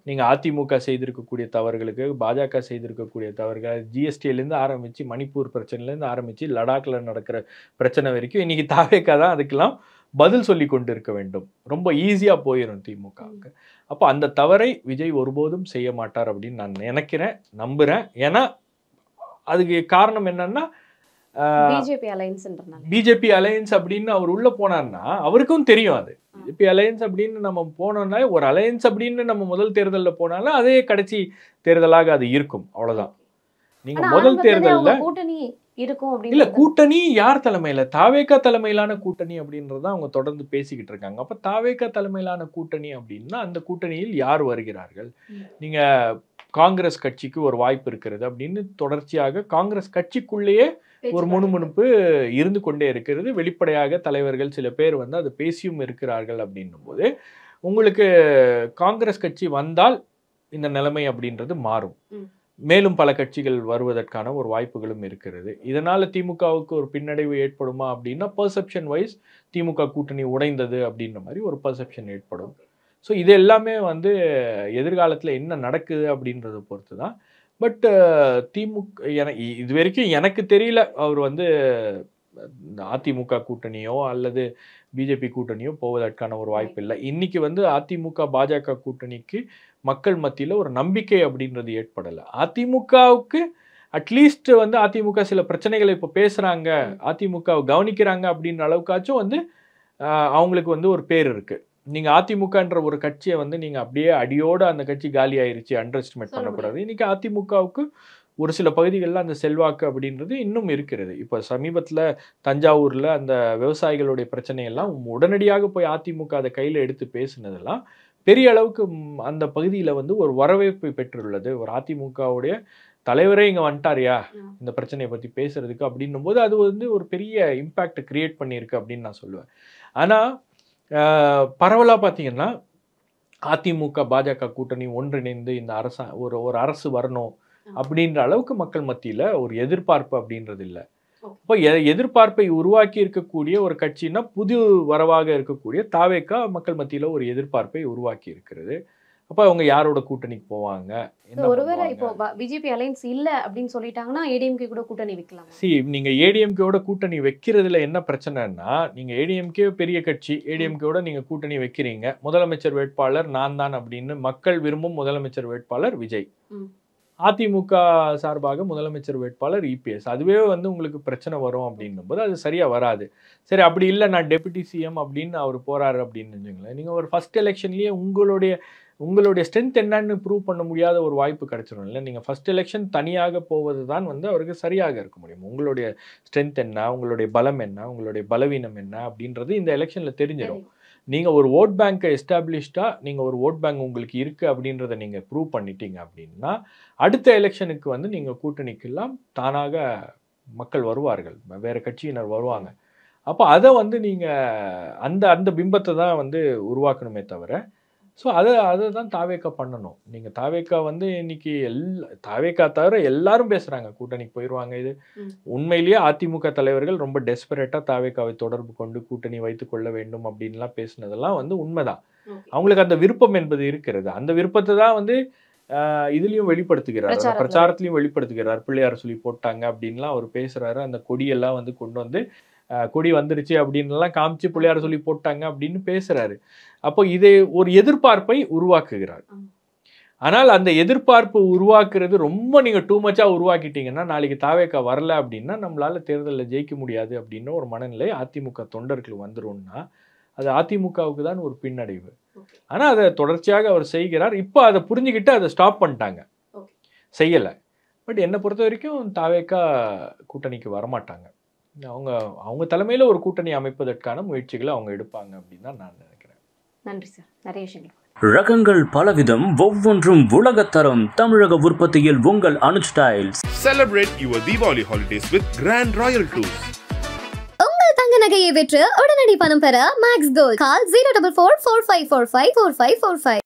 நீங்கள் அதிமுக செய்திருக்கக்கூடிய தவறுகளுக்கு, பாஜக செய்திருக்கக்கூடிய தவறுகள், ஜிஎஸ்டியிலேருந்து ஆரம்பித்து மணிப்பூர் பிரச்சனைலேருந்து ஆரம்பித்து லடாக்கில் நடக்கிற பிரச்சனை வரைக்கும் இன்றைக்கி தாவேகா தான் அதுக்கெல்லாம் பதில் சொல்லி கொண்டு இருக்க வேண்டும். ரொம்ப ஈஸியாக போயிடும் திமுகவுக்கு. அப்போ அந்த தவறை விஜய் ஒருபோதும் செய்ய மாட்டார் அப்படின்னு நான் நினைக்கிறேன், நம்புகிறேன். ஏன்னா அதுக்கு காரணம் என்னன்னா பிஜேபி அலையன்ஸ் அப்படின்னு அவர் உள்ள போனார்னா அவருக்கும் தெரியும். அது பிஜேபி அலையன்ஸ் அப்படின்னு நம்ம போனோம்னா ஒரு அலையன்ஸ் அப்படின்னு நம்ம முதல் தேர்தலில் போனாலும் அதே கடைசி தேர்தலாக அது இருக்கும், அவ்வளவுதான். நீங்க முதல் தேர்தலில் கூட்டணி இருக்கும் இல்ல, கூட்டணி யார் தலைமையில? தாவேகா தலைமையிலான கூட்டணி அப்படின்றத அவங்க தொடர்ந்து பேசிக்கிட்டு இருக்காங்க. அப்ப தாவேகா தலைமையிலான கூட்டணி அப்படின்னா அந்த கூட்டணியில் யார் வருகிறார்கள்? நீங்க காங்கிரஸ் கட்சிக்கு ஒரு வாய்ப்பு இருக்கிறது அப்படின்னு தொடர்ச்சியாக காங்கிரஸ் கட்சிக்குள்ளேயே ஒரு முணுமுணுப்பு இருந்து கொண்டே இருக்கிறது. வெளிப்படையாக தலைவர்கள் சில பேர் வந்து அது பேசியும் இருக்கிறார்கள். அப்படின்னும் போது உங்களுக்கு காங்கிரஸ் கட்சி வந்தால் இந்த நிலைமை அப்படின்றது மாறும். மேலும் பல கட்சிகள் வருவதற்கான ஒரு வாய்ப்புகளும் இருக்கிறது. இதனால திமுகவுக்கு ஒரு பின்னடைவு ஏற்படுமா அப்படின்னா பெர்செப்ஷன் வைஸ் திமுக கூட்டணி உடைந்தது அப்படின்ற மாதிரி ஒரு பெர்செப்ஷன் ஏற்படும். ஸோ இது எல்லாமே வந்து எதிர்காலத்தில் என்ன நடக்குது அப்படின்றத பொறுத்து தான். பட் திமுக இது வரைக்கும் எனக்கு தெரியல அவர் வந்து அதிமுக கூட்டணியோ அல்லது பிஜேபி கூட்டணியோ போவதற்கான ஒரு வாய்ப்பு இல்லை. இன்னைக்கு வந்து அதிமுக பாஜக கூட்டணிக்கு மக்கள் மத்தியில் ஒரு நம்பிக்கை அப்படின்றது ஏற்படலை. அதிமுகவுக்கு அட்லீஸ்ட் வந்து அதிமுக சில பிரச்சனைகளை இப்போ பேசுகிறாங்க, அதிமுக கவனிக்கிறாங்க அப்படின்ற அளவுக்காச்சும் வந்து அவங்களுக்கு வந்து ஒரு பேர் இருக்குது. நீங்கள் அதிமுகன்ற ஒரு கட்சியை வந்து நீங்கள் அப்படியே அடியோடு அந்த கட்சி காலி ஆயிடுச்சு அண்டர் எஸ்டிமேட் பண்ணக்கூடாது. இன்றைக்கி அதிமுகவுக்கு ஒரு சில பகுதிகளில் அந்த செல்வாக்கு அப்படின்றது இன்னும் இருக்கிறது. இப்போ சமீபத்தில் தஞ்சாவூரில் அந்த விவசாயிகளுடைய பிரச்சனையெல்லாம் உடனடியாக போய் அதிமுக அதை கையில் எடுத்து பேசுனதெல்லாம் பெரிய அளவுக்கு அந்த பகுதியில் வந்து ஒரு வரவேற்பை பெற்றுள்ளது. ஒரு அதிமுகவுடைய தலைவரே இங்கே வந்துட்டாரியா இந்த பிரச்சனையை பற்றி பேசுறதுக்கு அப்படின்னும் போது அது வந்து ஒரு பெரிய இம்பேக்ட் கிரியேட் பண்ணியிருக்கு அப்படின்னு நான் சொல்லுவேன். ஆனால் பரவலாக பார்த்தீங்கன்னா அதிமுக பாஜக கூட்டணி ஒன்றிணைந்து இந்த ஒரு அரசு வரணும் அப்படின்ற அளவுக்கு மக்கள் மத்தியில் ஒரு எதிர்பார்ப்பு அப்படின்றது இல்லை. இப்போ எதிர்பார்ப்பை உருவாக்கி இருக்கக்கூடிய ஒரு கட்சின்னா புது வரவாக இருக்கக்கூடிய தாவேகா மக்கள் மத்தியில் ஒரு எதிர்பார்ப்பை உருவாக்கி இருக்கிறது. அப்போ அவங்க யாரோட கூட்டணிக்கு போவாங்க? ஒருவேளை இப்போ பிஜேபி அலைன்ஸ் இல்ல அப்படின்னு சொல்லிட்டாங்கன்னா ஏடிஎம்கே கூட கூட்டணி வைக்கலாம். நீங்க ஏடிஎம்கேவோட கூட்டணி வைக்கிறதுல என்ன பிரச்சனைன்னா, நீங்க ஏடிஎம்கே பெரிய கட்சி, ஏடிஎம்கேவோட நீங்க கூட்டணி வைக்கிறீங்க, முதலமைச்சர் வேட்பாளர் நான் தான் அப்படின்னு மக்கள் விரும்பும் முதலமைச்சர் வேட்பாளர் விஜய், அதிமுக சார்பாக முதலமைச்சர் வேட்பாளர் இபிஎஸ், அதுவே வந்து உங்களுக்கு பிரச்சனை வரும் அப்படின்னும் போது அது சரியா வராது. சரி, அப்படி இல்லை நான் டெபுட்டி சிஎம் அப்படின்னு அவர் போறாரு அப்படின்னு வச்சுங்களேன், நீங்க ஒரு ஃபர்ஸ்ட் எலெக்ஷன்லயே உங்களுடைய ஸ்ட்ரென்த் என்னன்னு ப்ரூவ் பண்ண முடியாத ஒரு வாய்ப்பு கிடைச்சிடும் இல்லை. நீங்கள் ஃபர்ஸ்ட் எலெக்ஷன் தனியாக போவது தான் வந்து அவருக்கு சரியாக இருக்க முடியும். உங்களுடைய ஸ்ட்ரென்த் என்ன, உங்களுடைய பலம் என்ன, உங்களுடைய பலவீனம் என்ன அப்படின்றது இந்த எலெக்ஷனில் தெரிஞ்சிடும். நீங்கள் ஒரு ஓட் பேங்கை எஸ்டாப்ளிஷ்டாக நீங்கள் ஒரு ஓட் பேங்க் உங்களுக்கு இருக்குது அப்படின்றத நீங்கள் ப்ரூவ் பண்ணிட்டீங்க அப்படின்னா அடுத்த எலெக்ஷனுக்கு வந்து நீங்கள் கூட்டணிக்கெல்லாம் தானாக மக்கள் வருவார்கள், வேறு கட்சியினர் வருவாங்க. அப்போ அதை வந்து நீங்கள் அந்த பிம்பத்தை தான் வந்து உருவாக்கணுமே தவிர, ஸோ அதை தான் தாவேக்கா பண்ணணும். நீங்கள் தாவேக்கா வந்து இன்னைக்கு தாவேக்கா தவிர எல்லாரும் பேசுகிறாங்க கூட்டணிக்கு போயிடுவாங்க. இது உண்மையிலேயே அதிமுக தலைவர்கள் ரொம்ப டெஸ்பரேட்டாக தாவேக்காவை தொடர்பு கொண்டு கூட்டணி வைத்து கொள்ள வேண்டும் அப்படின்லாம் பேசுனதெல்லாம் வந்து உண்மைதான். அவங்களுக்கு அந்த விருப்பம் என்பது இருக்கிறது. அந்த விருப்பத்தை தான் வந்து இதுலேயும் வெளிப்படுத்துகிறார், அந்த பிரச்சாரத்திலையும் வெளிப்படுத்துகிறார். பிள்ளையார் சொல்லி போட்டாங்க அப்படின்லாம் அவர் பேசுகிறாரு. அந்த கொடியெல்லாம் வந்து கொண்டு வந்து கொடி வந்துருச்சு அப்படின்லாம் காமிச்சு பிள்ளையார் சொல்லி போட்டாங்க அப்படின்னு பேசுறாரு. அப்போ இதை ஒரு எதிர்பார்ப்பை உருவாக்குகிறார். ஆனால் அந்த எதிர்பார்ப்பு உருவாக்குறது ரொம்ப நீங்க டூ மச்சா உருவாக்கிட்டீங்கன்னா நாளைக்கு தாவேக்கா வரல அப்படின்னா நம்மளால தேர்தலில் ஜெயிக்க முடியாது அப்படின்னு ஒரு மனநிலை அதிமுக தொண்டர்கள் வந்துரும்னா அது அதிமுகவுக்கு தான் ஒரு பின்னடைவு. ஆனா அதை தொடர்ச்சியாக அவர் செய்கிறார். இப்போ அதை புரிஞ்சுக்கிட்டு அதை ஸ்டாப் பண்ணிட்டாங்க, செய்யலை. பட் என்னை பொறுத்த வரைக்கும் தாவேக்கா கூட்டணிக்கு வரமாட்டாங்க. அவங்க தலைமையில ஒரு கூட்டணி அமைப்பதற்கான முயற்சிகளை அவங்க எடுப்பாங்க அப்படின்னு தான் நான் நினைக்கிறேன். நன்றி சார். நிறைய விஷயங்கள். ரகங்கள் பலவிதம், ஒவ்வொன்றும் உலகத்தரம். தமிழக உற்பத்தியில் உங்கள் Anuj tiles. Celebrate your Diwali holidays with Grand Royal Tours. உங்கள் தங்க நகையை விற்று உடனடி பணம் பெற மேக்ஸ் கோல்ட். கால் 04445454545.